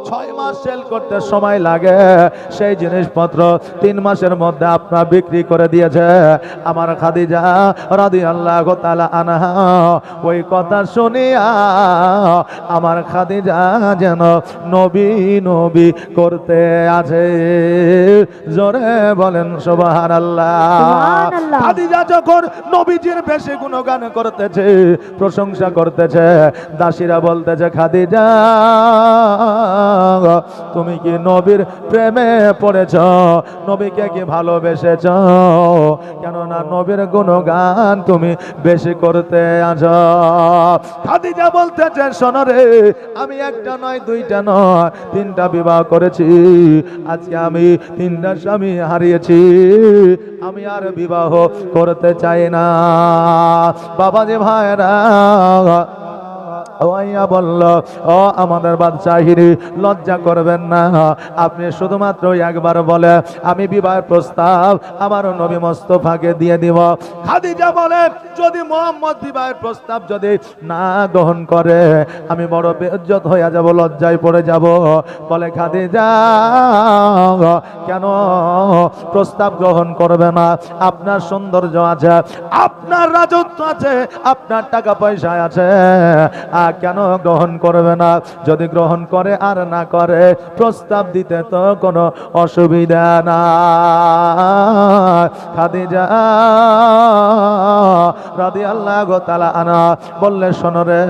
A: 6 মাস সেল করতে সময় লাগে, সেই জিনিসপত্র 3 মাসের মধ্যে আপনার বিক্রি করে দিয়েছে আমার খাদিজা রাদিয়াল্লাহু তাআলা আনহা। ওই কথা শুনিয়া আমার খাদিজা যেন নবী নবী করতে আছে। জোরে বলেন সুবহানাল্লাহ।
B: সুবহানাল্লাহ।
A: খাদিজা যখন নবীজির বেশি গুণগান করতেছে, প্রশংসা করতেছে, দাসীরা বলতেছে, খাদিজা তুমি কি নবীর প্রেমে পড়েছ? নবীকে কি ভালোবেসেছ? কেননা নবীর গুণগান তুমি বেশি করতে আছো। খাদিজা বলতেছে, শোনো রে, আমি একটা নয়, দুইটা নয়, 3টা বিবাহ করেছি। আজকে আমি 3টা স্বামী হারিয়েছি, আমি আর বিবাহ করতে চাই না। বাবাজি ভাইরা ওয়াইয়া বলল, ও আমাদের বাদশাহিনী, লজ্জা করবেন না, আপনি শুধুমাত্র একবার বলে আমি বিবাহের প্রস্তাব আমার নবী মুস্তাফাকে দিয়ে দিব। খাদিজা বলে, যদি মুহাম্মদ বিবাহের প্রস্তাব যদি না গ্রহণ করে, আমি বড় বেইজ্জত হয়ে যাব, লজ্জায় পড়ে যাব। বলে, খাদিজা কেন প্রস্তাব গ্রহণ করবে না? আপনার সৌন্দর্য আছে, আপনার রাজত্ব আছে, আপনার টাকা পয়সা আছে, কেন গ্রহণ করবে না? যদি গ্রহণ করে আর না করে, প্রস্তাব দিতে তো কোনো অসুবিধা না। খাদিজা রাদিয়াল্লাহু তাআলা আনহা বললে, শোনো রে,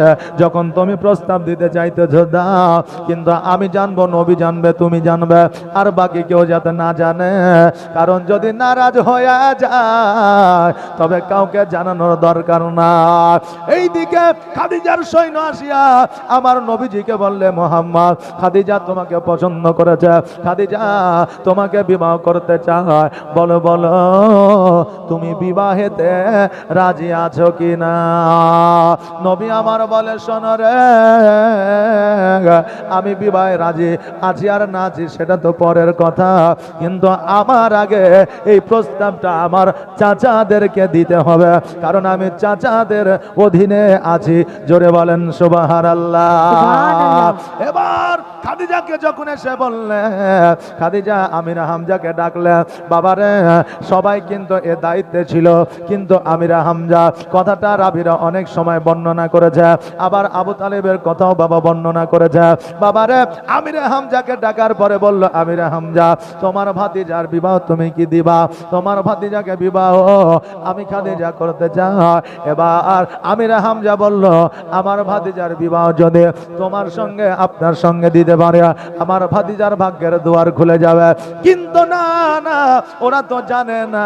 A: যখন তুমি প্রস্তাব দিতে চাইতেছ দাও, কিন্তু আমি জানবো, নবী জানবে, তুমি জানবে, আর বাকি কেউ যাতে না জানে। কারণ যদি নারাজ হয়ে যায় তবে কাউকে জানানোর দরকার না। এইদিকে খাদিজার সৈন্য আসিয়া আমার নবীজিকে বললে, মুহাম্মদ, খাদিজা তোমাকে পছন্দ করেছে, খাদিজা তোমাকে বিবাহ করতে চায়, বলো বলো তুমি বিবাহেতে রাজি আছো কি না? নবী আমার বলে, শোনো রে, আমি বিবাহে রাজি আছি আর না আছি সেটা তো পরের কথা, কিন্তু আমার আগে এই প্রস্তাবটা আমার চাচাদেরকে দিতে হবে, কারণ আমি চাচাদের অধীনে আছি। জোরে বলেন সুবহানাল্লাহ। এবার খাদিজাকে যখন এসে বললে, খাদিজা আমিরা হামজাকে ডাকলে, বাবারে সবাই কিন্তু এ দায়িত্বে ছিল, কিন্তু আমিরা হামজা কথাটা রাবিরা অনেক সময় বর্ণনা করেছে, আবার আবু তালেবের কথাও বাবা বর্ণনা করেছে। বাবারে আমিরা হামজাকে ডাকার পরে বলল, আমিরা হামজা, তোমার ভাতিজার বিবাহ তুমি কি দিবা? তোমার ভাতিজাকে বিবাহ আমি খাদিজা করতে চাই। এবার আমিরা হামজা বলল, আমার ভাতিজার বিবাহ যদি তোমার সঙ্গে আপনার সঙ্গে দিতে পারে, আমার ভাতিজার ভাগ্যের দুয়ার খুলে যাবে। কিন্তু না না, ওরা তো জানে না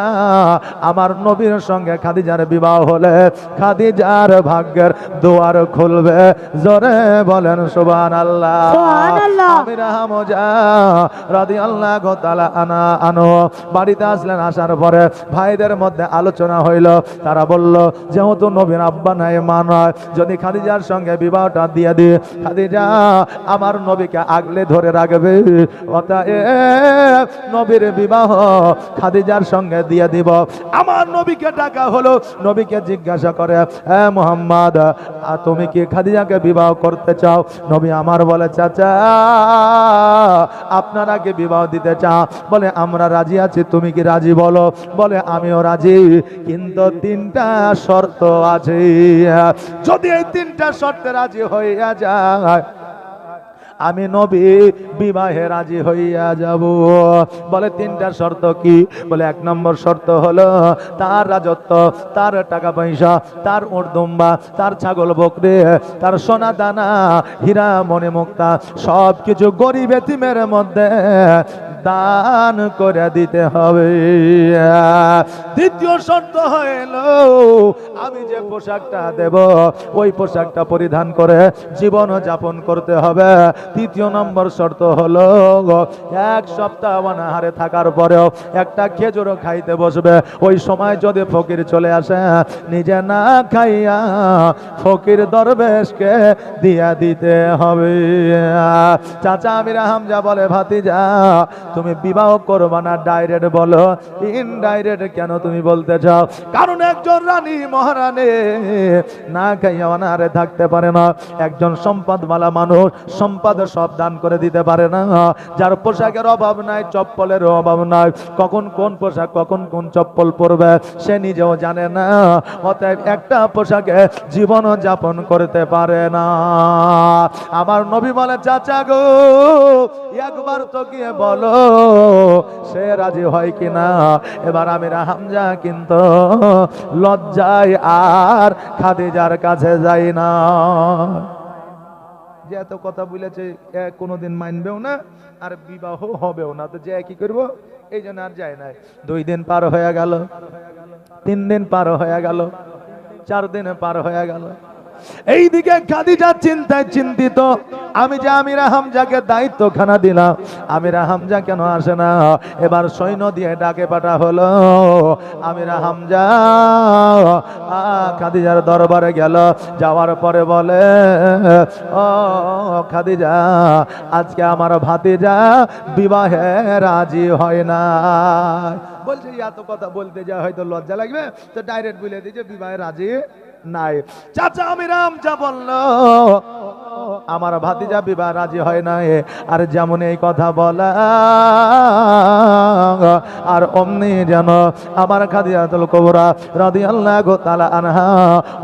A: আমার নবীর সঙ্গে খাদিজার বিবাহ হলে খাদিজার ভাগ্যের দুয়ার খুলবে। জোরে বলেন সুবহানাল্লাহ।
B: সুবহানাল্লাহ।
A: আমিরা হামজা রাদিয়াল্লাহু তাআলা আনহু বাড়িতে আসলেন। আসার পরে ভাইদের মধ্যে আলোচনা হইল। তারা বলল, যেহেতু নবীর আব্বা নাই, মা নয়, যদি খাদিজার সঙ্গে বিবাহটা দিয়ে দিই, খাদিজা আমার নবীকে আগলে ধরে রাখবে, অতএব নবীর বিবাহ খাদিজার সঙ্গে দিয়ে দিব। আমার নবীকে ডাকা হলো। নবীকে জিজ্ঞাসা করে, হ্যাঁ মুহাম্মদ, তুমি কি খাদিজাকে বিবাহ করতে চাও? নবী আমার বলে, চাচা আপনারা কি বিবাহ দিতে চাও? বলে আমরা রাজি আছি, তুমি কি রাজি বলো? বলে আমিও রাজি, কিন্তু তিনটা শর্ত আছে। যদি এই তিনটা শর্তে রাজি হইয়া যায় আমি নবী বিবাহে রাজি হইয়া যাব। বলে তিনটা শর্ত কি? বলে এক নম্বর শর্ত হলো তার রাজত্ব, তার টাকা পয়সা, তার উট দুম্বা, তার ছাগল বকরি, তার সোনা দানা, হীরা মণি মুক্তা সব কিছু গরিব এতিমের মধ্যে দান করে দিতে হবে। দ্বিতীয় শর্ত হইল আমি যে পোশাকটা দেব ওই পোশাকটা পরিধান করে জীবন যাপন করতে হবে। তৃতীয় নম্বর শর্ত হলো এক সপ্তাহ অনাহারে থাকার পরেও একটা খেজুরও খাইতে বসবে। ওই সময় যদি ফকির চলে আসে নিজে না খাইয়া ফকির দরবেশকে দিয়া দিতে হবে। চাচা আমির হামজা বলে, ভাতিজা তুমি বিবাহ করবা না ডাইরেক্ট বলো, ইনডাইরেক্ট কেন তুমি বলতে চাও? কারণ একজন রানী মহারানী না খাইয়া অনাহারে থাকতে পারে না। একজন সম্পদওয়ালা মানুষ সম্পদ সব দান করে দিতে পারে না। যার পোশাকের অভাব নাই, চপ্পলের অভাব নাই, কখন কোন পোশাক কখন কোন চপ্পল পরবে সে নিজেও জানে না। অতএব একটা পোশাকে জীবন যাপন করতে পারে না। আমার নবী বলে, চাচা গো একবার তো গিয়ে বলো সে রাজি হয় কিনা। এবার আমির হামজা কিন্তু লজ্জায় আর খাদিজার কাছে যাই না। যে এত কথা বলেছে কোনোদিন মানবেও না আর বিবাহ হবেও না, তো যে কি করবো, এই জন্য আর যায় নাই। 2 দিন পার হয়ে গেল, 3 দিন পার হয়ে গেল, 4 দিন পার হয়ে গেল। এইদিকে খাদিজা চিন্তায় চিন্তিত, আমি যে আমির হামজাকে দায়িত্বখানা দিলাম, আমির হামজা কেন আসে না? এবার সৈন্য দিয়ে ডাকে পাঠা হলো। আমির হামজা খাদিজার দরবারে গেল, যাওয়ার পরে বলে, ও খাদিজা আজকে আমার ভাতিজা বিবাহে রাজি হয় না। বলছে এত কথা বলতে যা হয়তো লজ্জা লাগবে, তো ডাইরেক্ট বলে দিয়েছে বিবাহে রাজি নাই। চাচা আমির হামজা বলল, আমার ভাতিজা বিবাহ রাজি হয় না। আর যেমন এই কথা বলা আর অমনি যেন আমার খাদিজাতুল কুবরা রাদিয়াল্লাহু তাআলা আনহা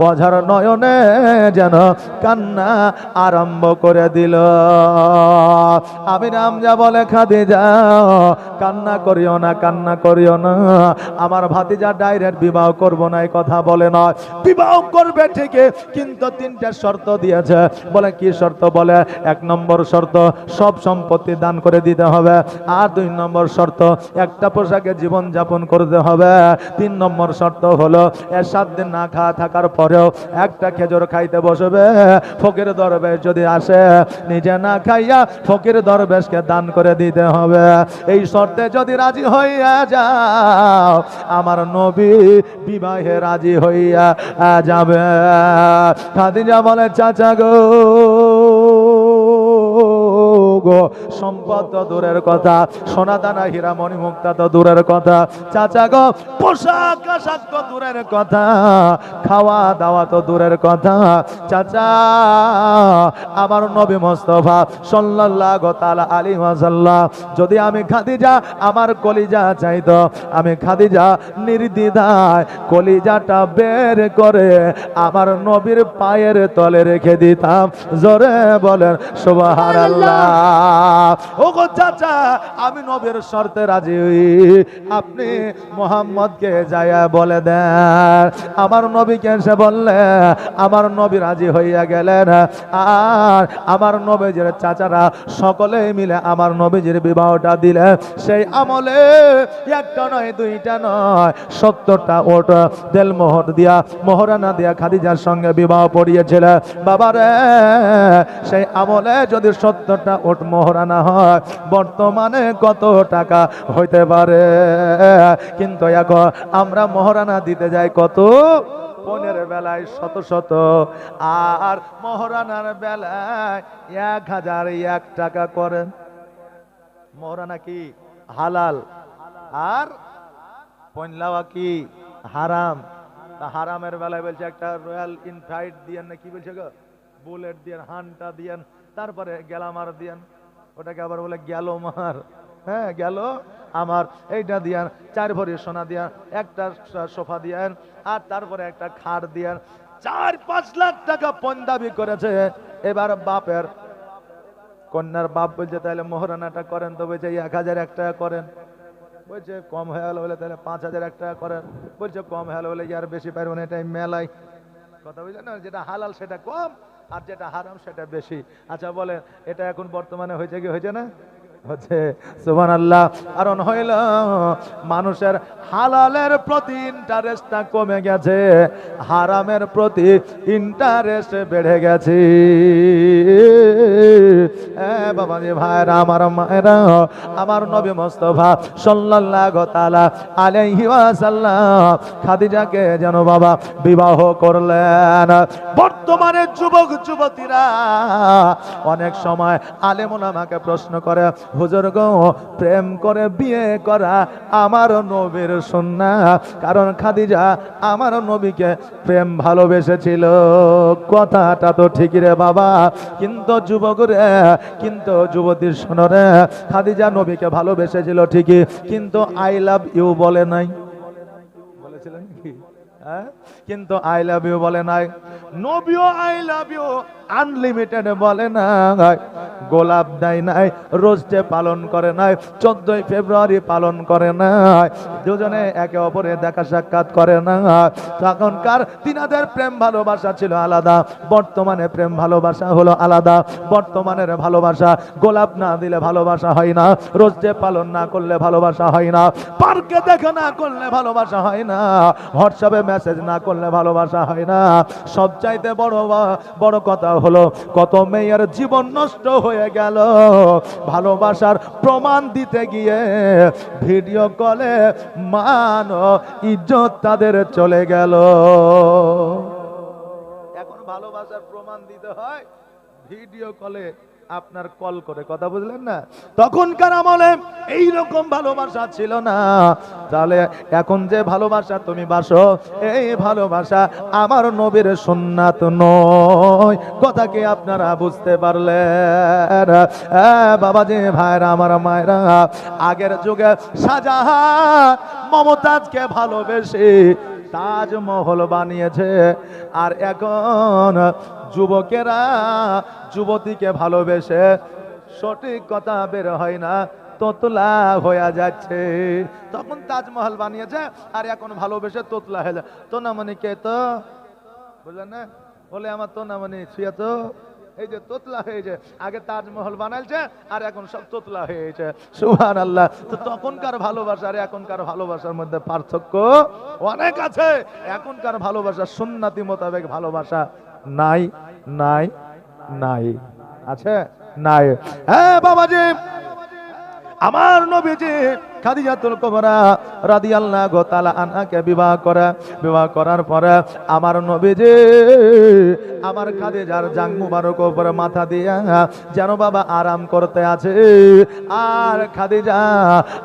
A: ওয়াজার নয়নে যেন কান্না আরম্ভ করে দিল। আমির হামজা বলে, খাদিজা কান্না করিও না, কান্না করিও না, আমার ভাতিজা ডাইরেক্ট বিবাহ করব না এই কথা বলে না, বিবাহ করবে ঠিকই, কিন্তু 3টা শর্ত দিয়েছে। বলে কি শর্ত? বলে 1 নম্বর শর্ত সব সম্পত্তি দান করে দিতে হবে, আর 2 নম্বর শর্ত একটা পোশাকে জীবন যাপন করতে হবে, 3 নম্বর শর্ত হলো 7 দিন না খাওয়া থাকার পরেও একটা খেজুর খাইতে বসবে। ফকির দরবেশ যদি আসে নিজে না খাইয়া ফকির দরবেশকে দান করে দিতে হবে। এই শর্তে যদি রাজি হইয়া যাও আমার নবী বিবাহে রাজি হইয়া যাবে। খাদিজা বলে, চাচা গো সম্পদ তো দূরের কথা, সোনা দানা হীরা মণি মুক্তা তো দূরের কথা, চাচা গো পোশাক আশাক তো দূরের কথা, খাওয়া দাওয়া তো দূরের কথা, চাচা আমার নবী মুস্তাফা সাল্লাল্লাহু তাআলা আলাইহি ওয়াসাল্লাম যদি আমি খাদিজা আমার কলিজা চাইতো, আমি খাদিজা নির্দ্বিধায় কলিজাটা বের করে আমার নবীর পায়ের তলে রেখে দিতাম। জোরে বলেন সুবহানাল্লাহ। ও গো চাচা আমি নবীর শর্তে রাজি, আপনি মুহাম্মদকে যায়া বলে দেন। আমার নবীকে এসে বললে আমার নবী রাজি হইয়া গেলেন, আর আমার নবীজির চাচারা সকলে মিলে আমার নবীজির বিবাহটা দিলে। সেই আমলে একটা নয়, 2টা নয়, 70টা ওট দেলমোহর দিয়া মোহরানা দিয়া খাদিজার সঙ্গে বিবাহ পড়িয়েছিল। বাবারে সেই আমলে যদি 70টা ওট মোহরানা হয় বর্তমানে কত টাকা হইতে পারে? কিন্তু এখন আমরা মোহরানা দিতে যাই কত? পনের বেলায় 100 আর মোহরানার বেলায় 1001 টাকা করেন। মোহরানা কি হালাল আর পয়লাওয়া কি হারাম? তা হারামের বেলায় বলছে একটা রয়্যাল ইনফাইট দিয়েন না কি বলছে গো, বুলেট দিয়েন, হানটা দিয়েন, তারপরে গ্যালামার দিয়েন, ওটাকে আবার বলে গেল মার, হ্যাঁ গেল আমার, এইটা দিয়ান, 4 ভরি সোনা দিয়ান, একটা সোফা দিয়ান, আর তারপরে একটা খাট দিয়ান, 4-5 লাখ টাকা পণ দাবি করেছে। এবার বাপের কন্যার বাপ বলছে তাহলে মোহরানাটা করেন, তো বলছে 1000 টাকা করেন, বলছে কম হয়ে গেল বলে তাহলে 5000 টাকা করেন, বলছে কম হয়ে গেল বলে আর বেশি পারবো না, এটাই মেলাই কথা, বুঝলেন না, যেটা হালাল সেটা কম আর যেটা হারাম সেটা বেশি। আচ্ছা বলে এটা এখন বর্তমানে হয়েছে কি হয়েছে না, হচ্ছে, সুবহানাল্লাহ। কারণ হইল মানুষের হালালের প্রতি ইন্টারেস্টটা কমে গেছে, হারামের প্রতি ইন্টারেস্ট বেড়ে গেছে। বাবাজি ভাইরা, আমার মায়েরা, আমার নবী মুস্তাফা সাল্লাল্লাহু তাআলা আলাইহি ওয়াসাল্লাম খাদিজাকে যেন বাবা বিবাহ করলেন। বর্তমানে যুবক যুবতীরা অনেক সময় আলেম ওলামাকে প্রশ্ন করে, হুজুর গো প্রেম করে বিয়ে করা আমার নবীর সুন্নাহ, কারণ খাদিজা আমার নবীকে প্রেম ভালোবেসেছিল। কথাটা তো ঠিকই রে বাবা, কিন্তু যুবক রে, কিন্তু যুবতীর শোনো রে, খাদিজা নবীকে ভালোবেসেছিল ঠিকই, কিন্তু আই লাভ ইউ বলে নাই, বলেছিলেন কি? কিন্তু আই লাভ ইউ বলে নাই। নবীও আই লাভ ইউ আনলিমিটেড বলে নাই, গোলাপ দেয় নাই, রোজ ডে পালন করে নাই, 14ই ফেব্রুয়ারি পালন করে নাই, দুজনে একে অপরে দেখা সাক্ষাৎ করে না। তখনকার তিনাদের প্রেম ভালোবাসা ছিল আলাদা, বর্তমানে প্রেম ভালোবাসা হলো আলাদা। বর্তমানের ভালোবাসা গোলাপ না দিলে ভালোবাসা হয় না, রোজ ডে পালন না করলে ভালোবাসা হয় না, পার্কে দেখা না করলে ভালোবাসা হয় না, হোয়াটসঅ্যাপে মেসেজ না করলে ভালোবাসা হয় না। সবচাইতে বড় কথা হলো কত মেয়ের জীবন নষ্ট হয়ে গেল ভালোবাসার প্রমাণ দিতে গিয়ে, ভিডিও কলে মান ইজ্জত তাদের চলে গেল। এখন ভালোবাসার প্রমাণ দিতে হয় ভিডিও কলে, আপনার কল করে, কথা বুঝলেন না? তখনকার আমলে এইরকম ভালোবাসা ছিল না। তাহলে এখন যে ভালোবাসা তুমি বাসো, এই ভালোবাসা আমার নবীর সুন্নাত নয়, কথা কি আপনারা বুঝতে পারলেন? বাবাজি ভাইরা, আমার মায়েরা, আগের যুগে শাহজাহান মমতাজকে ভালোবেসে তাজমহল বানিয়েছে, আর এখন যুবকেরা যুবতীকে ভালোবেসে সঠিক কথা বের হয় না, তোতলা হয়ে যাচ্ছে। তখন তাজমহল বানিয়েছে আর এখন ভালোবেসে তোতলা হয়ে যায়। তো না মানে কে তো বুঝলেন না, বলে আমার তো না মানে শুয়ে তো এই যে তোতলা হয়েছে, আগে তাজমহল বানাইছে আর এখন সব তোতলা হয়েছে। সুবহানাল্লাহ। তো তখনকার ভালোবাসা আর এখনকার ভালোবাসার মধ্যে পার্থক্য অনেক আছে। এখনকার ভালোবাসা সুন্নতি মোতাবেক ভালোবাসা নাই, নাই, নাই, আছে নাই। হ্যাঁ বাবাজি, আমার নবীজি খাদিজাতুল কুবরা রাদিয়াল্লাহু তাআলা আনহাকে বিবাহ করার পরে আমার নবীজি আমার খাদিজার জাং মুবারক উপরে মাথা দিয়া যেন বাবা আরাম করতে আছে, আর খাদিজা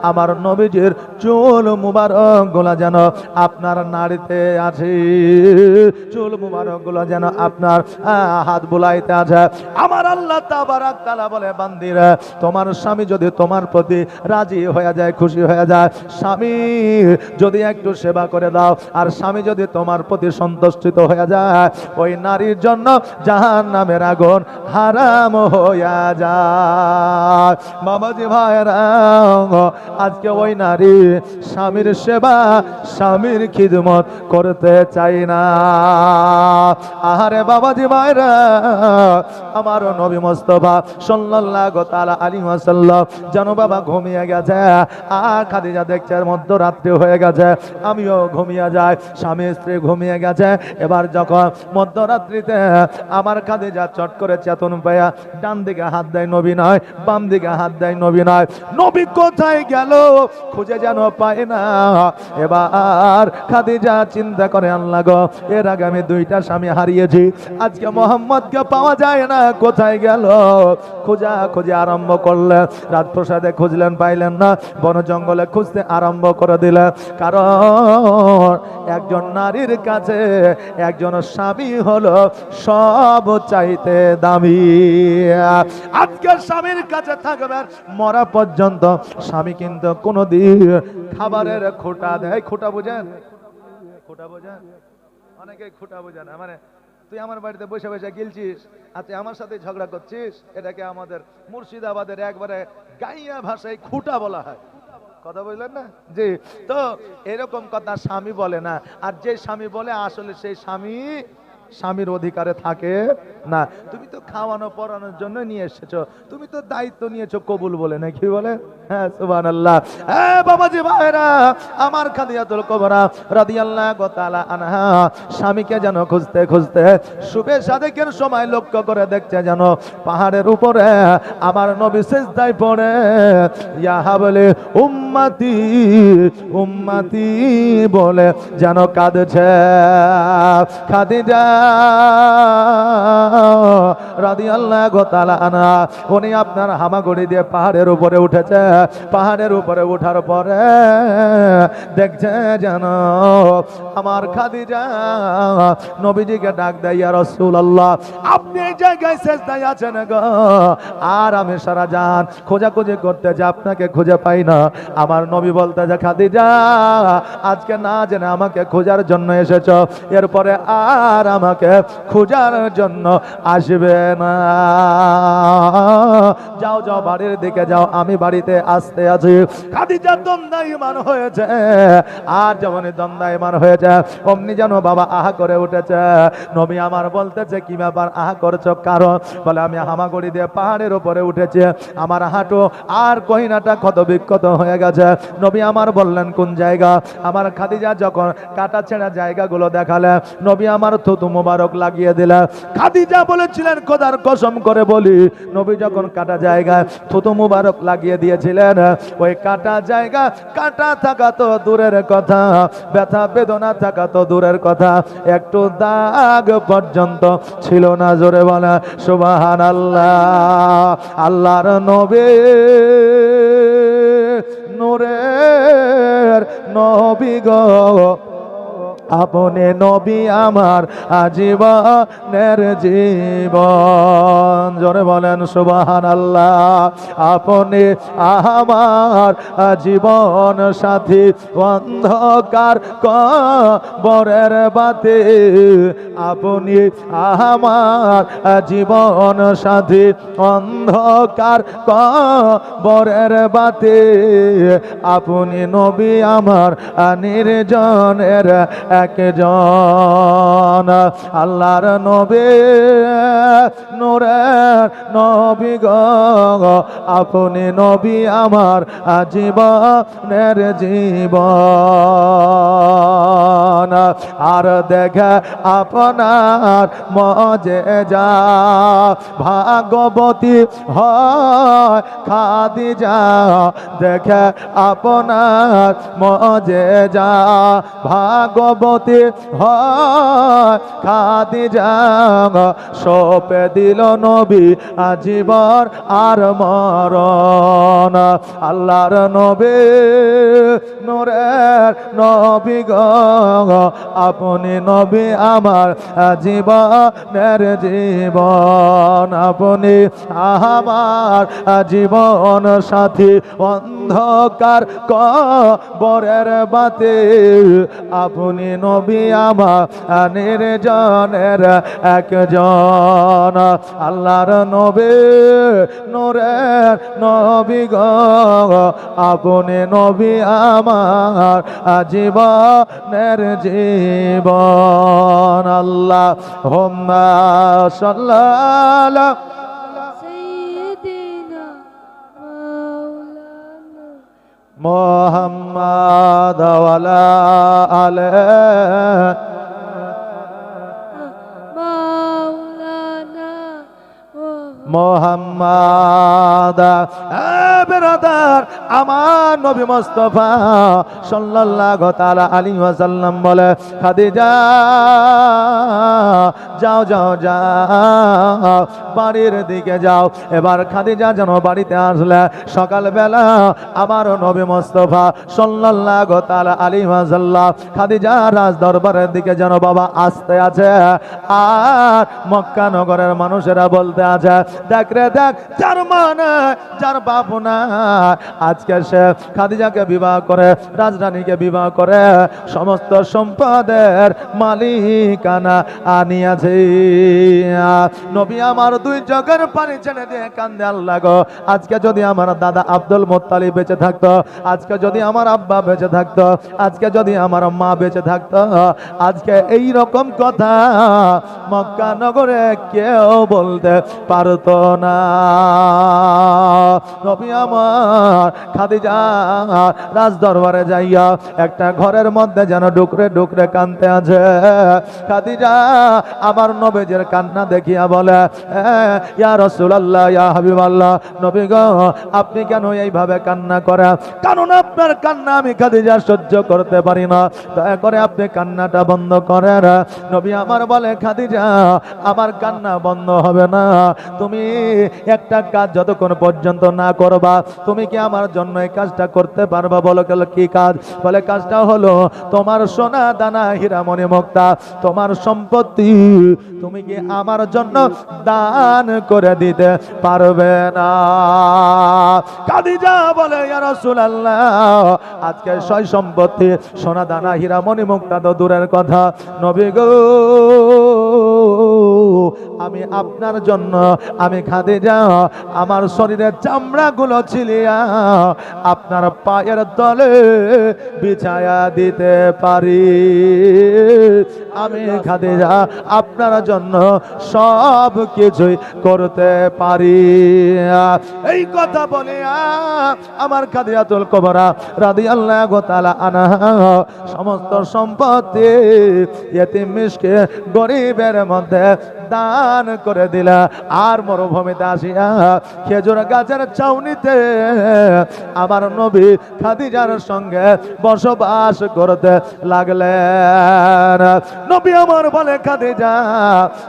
A: আমার নবীজির চুল মুবারক গুলা যেন আপনার নাড়িতে আছে, চুল মুবারক গুলা যেন আপনার হাত বুলাইতে আছে। আমার আল্লাহ তাবারাক তাআলা বলে, বান্দিরা তোমার স্বামী যদি তোমার প্রতি রাজি হয়ে যায়, খুশি হয়ে যায়, স্বামী যদি একটু সেবা করে দাও, আর স্বামী যদি তোমার প্রতি সন্তুষ্ট হয়ে যায়, ওই নারীর জন্য জাহান্নামের আগুন হারাম হয়ে যায়। বাবাজি ভাইরা, আজকে ওই নারী স্বামীর সেবা, স্বামীর খিদমত করতে চাই না। আহারে বাবাজি ভাইরা, আমার নবী মুস্তাফা সাল্লাল্লাহু তাআলা আলাইহি ওয়াসাল্লাম যেন বাবা ঘুমিয়ে গেছে, আর খাদিজা দেখছে মধ্যরাত্রি হয়ে গেছে, আমিও ঘুমিয়ে যাই, স্বামী স্ত্রী ঘুমিয়ে গেছে। এবার যখন মধ্যরাত্রিতে আমার খাদিজা চট করে চেতন পায়া ডান দিকে হাত দেয়, নবী নয়, বাম দিকে হাত দেয়, নবী নয়। নবী কোথায় গেল খুঁজে যেন পায় না। এবার খাদিজা চিন্তা করে, আল্লাহ গো, এর আগে আমি 2টা স্বামী হারিয়েছি, আজকে মোহাম্মদকে পাওয়া যায় না, কোথায় গেল? খোঁজা খুঁজে আরম্ভ করলেন, রাজপ্রাসাদে খুঁজলেন, পাইলেন না, বন জঙ্গলে খুঁজতে আরম্ভ করে দিল, কারণ একজন নারীর কাছে একজন স্বামী হলো সব চাইতে দামি। আজকে স্বামীর কাছে থাকবেন মরা পর্যন্ত। স্বামী কিন্তু কোনোদিন খাবারের খোঁটা দেয়। খোঁটা বোঝেন? খোঁটা বোঝেন? অনেকে খোঁটা বোঝে না। মানে তুই আমার বাড়িতে বসে বসে গিলছিস, আচ্ছা আমার সাথে ঝগড়া করছিস, এটাকে আমাদের মুর্শিদাবাদের একবারে গাইয়া ভাষায় খুঁটা বলা হয়। কথা বুঝলেন না? জি। তো এরকম কথা স্বামী বলে না। আর যে স্বামী বলে আসলে সেই স্বামী স্বামীর অধিকারে থাকে না। তুমি তো খাওয়ানো পড়ানোর জন্য নিয়ে এসেছো, তুমি তো দায়িত্ব নিয়েছো কবুল বলে, নাকি বলে? হ্যাঁ, সুবহানাল্লাহ। হ্যাঁ বাবাজি ভাইরা, আমার খাদিজাতুল কুবরা রাদিয়াল্লাহু তাআলা আনহা স্বামীকে যেন খুঁজতে খুঁজতে শুভে সাদেকের সময় লক্ষ্য করে দেখছে যেন পাহাড়ের উপরে আমার নবী সিজদায় পড়ে ইয়া হাবলে উম্মতি উম্মতি বলে যেন কাঁদছে। খাদিজা রাদিয়াল্লাহু তাআলা আনহা উনি আপনার হামাগুড়ি দিয়ে পাহাড়ের উপরে উঠেছে। পাহাড়ের উপরে ওঠার পরে দেখছে যেন আমার খাদিজা নবীজিকে ডাক দেয়, ইয়া রাসূলুল্লাহ আপনি এই জায়গায় সিজদায় আছেন গো, আর আমি সারা জান খোঁজাখুঁজি করতে যে আপনাকে খুঁজে পাই না। আমার নবী বলতে যে খাদিজা আজকে না জেনে আমাকে খোঁজার জন্য এসেছো, এরপরে আর আমাকে খোঁজার জন্য আসবে না। যাও যাও বাড়ির দিকে যাও, আমি বাড়িতে আসতে আছি। খাদিজা দ্বন্দ্বায়মান হয়েছে, আর যখনই দ্বন্দ্বায়মান হয়েছে অমনি যেন বাবা আহা করে উঠেছে। নবী আমার বলতেছে কি ব্যাপার আহা করছো? কারণ বলে আমি হামাগুড়ি দিয়ে পাহাড়ের উপরে উঠেছে, আমার হাঁটু আর কহিনাটা ক্ষত বিক্ষত হয়ে গেছে। নবী আমার বললেন কোন জায়গা? আমার খাদিজা যখন কাটা ছেঁড়া জায়গাগুলো দেখালে নবী আমার থুতু মোবারক লাগিয়ে দিলেন। খাদিজা বলেছিলেন খোদার কসম করে বলি, নবী যখন কাটা জায়গায় থুতু মোবারক লাগিয়ে দিয়েছিলেন, ওই কাটা জায়গা কাটা থাকা তো দূরের কথা, ব্যথা বেদনা থাকা তো দূরের কথা, একটু দাগ পর্যন্ত ছিল না। জোরে বলা সুবহানাল্লাহ। আল্লাহর নবী নূরের নবী গো, আপনি নবী আমার আজীবনের জীবন। জোরে বলেন সুবহানাল্লাহ। আপনি আমার জীবন সাথী, অন্ধকার কবরের বাতি। আপনি আমার জীবন সাথী, অন্ধকার কবরের বাতি। আপনি নবী আমার নির্জনের একজন। আল্লাহর নবী নূরের নবী গো, আপনি নবী আমার জীবনের জীবন। আর দেখে আপনার মজেজা, ভাগবতী হয় খাদিজা। দেখে আপনার মজেজা, ভাগবতী হয় খাদিজা। সপে দিল নবী আজীবন আর মরণ। আল্লাহর নবী নূরের নবী গো, আপনি নবী আমার জীবনের জীবন। আপনি আমার জীবন সাথী, অন্ধকার কবরের বাতি। আপনি নবী আমার নির্জনের একজন। আল্লাহর নবী নূরের নবী গো, আপনি নবী আমার জীবনের জীবন। আল্লাহুম্মা সাল্লাল্লাহু
B: সাইয়্যিদিনা মাওলানা
A: মুহাম্মাদ ওয়া আলা আলিহি
B: মাওলানা
A: মুহাম্মাদ। বেরাদার, আমার নবী মুস্তাফা সাল্লাল্লাহু তাআলা আলাইহি ওয়াসাল্লাম বলে, খাদিজা যাও যাও যাও, বাড়ির দিকে যাও। এবার খাদিজা যেন বাড়িতে আসলে সকালবেলা আমার নবী মুস্তাফা সাল্লাল্লাহু তাআলা আলাইহি ওয়াসাল্লাম খাদিজা রাজ দরবারের দিকে যেন বাবা আসতে আছে। আর মক্কা নগরের মানুষেরা বলতে আছে, দেখ রে দেখ, যার মানে যার বাপ না, আজকে সে খাদিজাকে বিবাহ করে, রাজরানীকে বিবাহ করে, সমস্ত সম্পদের মালিকানা আনিয়াছে। নবী আমার দুই চোখের পানি ছেড়ে দিয়ে কান্দে, আল্লাহ গো, আজকে যদি আমার দাদা আব্দুল মুত্তালিব বেঁচে থাকতো, আজকে যদি আমার আব্বা বেঁচে থাকতো, আজকে যদি আমার মা বেঁচে থাকতো, আজকে এই রকম কথা মক্কা নগরে কেউ বলতে পারতো না। নবী আমার খাদিজা রাজ দরবারে যাইয়া একটা ঘরের মধ্যে যেন ডুকরে ডুকরে কানতে আছে। খাদিজা আমার নবীজির কান্না দেখিয়া বলে, ইয়া রাসূলুল্লাহ, ইয়া হাবিবাল্লাহ, নবী গো, আপনি কেন এইভাবে কান্না করেন? কারণ আপনার কান্না আমি খাদিজা সহ্য করতে পারি না, দয়া করে আপনি কান্নাটা বন্ধ করেন। নবী আমার বলে, খাদিজা আমার কান্না বন্ধ হবে না, তুমি একটা কাজ যতক্ষণ পর্যন্ত না করবা, তুমি কি আমার জন্য এই কাজটা করতে পারবা? বলো কি কাজ? বলে, কাজটা হলো তোমার সোনা দানা হীরা মণি মুক্তা, তোমার সম্পত্তি তুমি কি আমার জন্য দান করে দিতে পারবে না? খাদিজা বলে, ইয়া রাসূলুল্লাহ, আজকে সয় সম্পত্তি সোনা দানা হীরা মণি মুক্তা তো দূরের কথা, নবী গো, আমি আপনার জন্য, আমি খাদিজা আমার শরীরের চামড়াগুলো ছিলিয়া আপনার পায়ের তলে বিছায়া দিতে পারি। আমি খাদিজা আপনার জন্য সব কিছুই করতে পারি। এই কথা বলে আমার খাদিজাতুল কুবরা রাদিয়াল্লাহু তাআলা আনহা সমস্ত সম্পত্তি ইয়েতিম মিসকিন গরিবের মধ্যে দান করে দিলা। আর মরুভূমিতে আসিয়া খেজুর গাছের চাউনিতে আমার নবী খাদিজার সঙ্গে বসবাস করতে লাগলেন। নবী আমার বলে, খাদিজা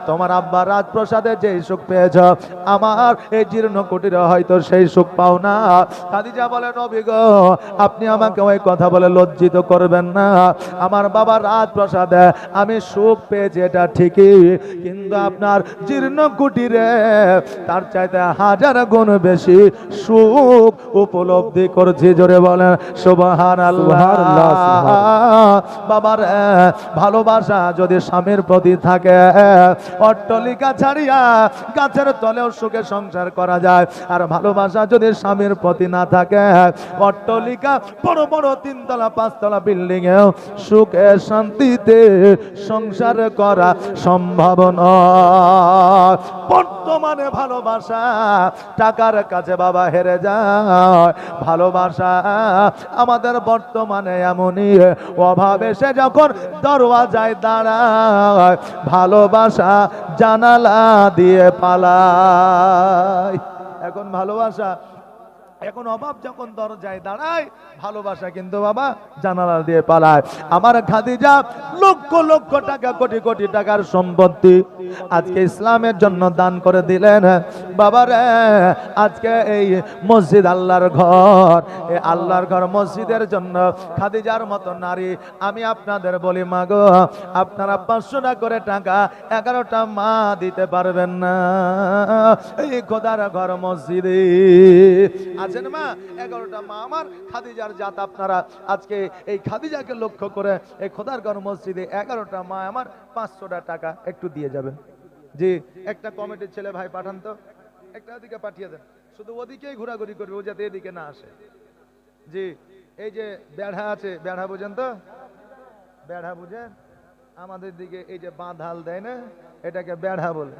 A: তোমার আব্বা রাজপ্রাসাদে যেই সুখ পেয়েছ, আমার এই জীর্ণ কুটিরে হয়তো সেই সুখ পাও না। খাদিজা বলে, নবী গো, আপনি আমাকে ওই কথা বলে লজ্জিত করবেন না। আমার বাবা রাজপ্রাসাদে আমি সুখ পেয়েছি, এটা ঠিকই, কিন্তু আপনার জীর্ণ কুটিরে তার চাইতে হাজার গুণ বেশি সুখ উপলব্ধি করছি। জোরে বলেন সুবহানাল্লাহ। বাবার ভালোবাসা যদি স্বামীর প্রতি থাকে, অট্টালিকা ছাড়িয়া গাছের তলেও সুখে সংসার করা যায়। আর ভালোবাসা যদি স্বামীর প্রতি না থাকে, অট্টালিকা বড় বড় 3 তলা 5 তলা বিল্ডিং এও সুখে শান্তিতে সংসার করা সম্ভব নয়। বর্তমানে ভালোবাসা টাকার কাছে বাবা হেরে যায়। ভালোবাসা আমাদের বর্তমানে এমনই অভাব এসে যখন দরওয়াজায় দাঁড়ায়, ভালোবাসা জানালা দিয়ে পালায়। এখন ভালোবাসা, এখন অভাব যখন দরজায় দাঁড়ায়, ভালোবাসা কিন্তু বাবা জানালা দিয়ে পালায়। আমার খাদিজা লক্ষ লক্ষ টাকা, কোটি কোটি টাকার সম্পত্তি আজকে ইসলামের জন্য দান করে দিলেন। বাবারে, আজকে এই মসজিদ আল্লাহর ঘর, এই আল্লাহর ঘর মসজিদের জন্য খাদিজার মতো নারী, আমি আপনাদের বলি মা গো, আপনারা 500 টাকা করে টাকা 11টা মা দিতে পারবেন না এই খোদার ঘর মসজিদে। আছেন মা, 11টা মা আমার খাদিজার জাত। আপনারা আজকে এই খাদিজাকে লক্ষ্য করে এই খোদার ঘর মসজিদে 11টা মা আমার 500 টাকা একটু দিয়ে যাবেন। জি, একটা কমিটির ছেলে ভাই পাঠান তো, একটা ওদিকে পাঠিয়ে দেন, শুধু ওদিকেই ঘোরাঘুরি করবে, ও যাতে এদিকে না আসে। জি, এই যে বেড়া আছে, বেড়া বুঝেন তো? বেড়া বুঝেন? আমাদের দিকে এই যে বাঁধাল দেয় না, এটাকে বেড়া বলে।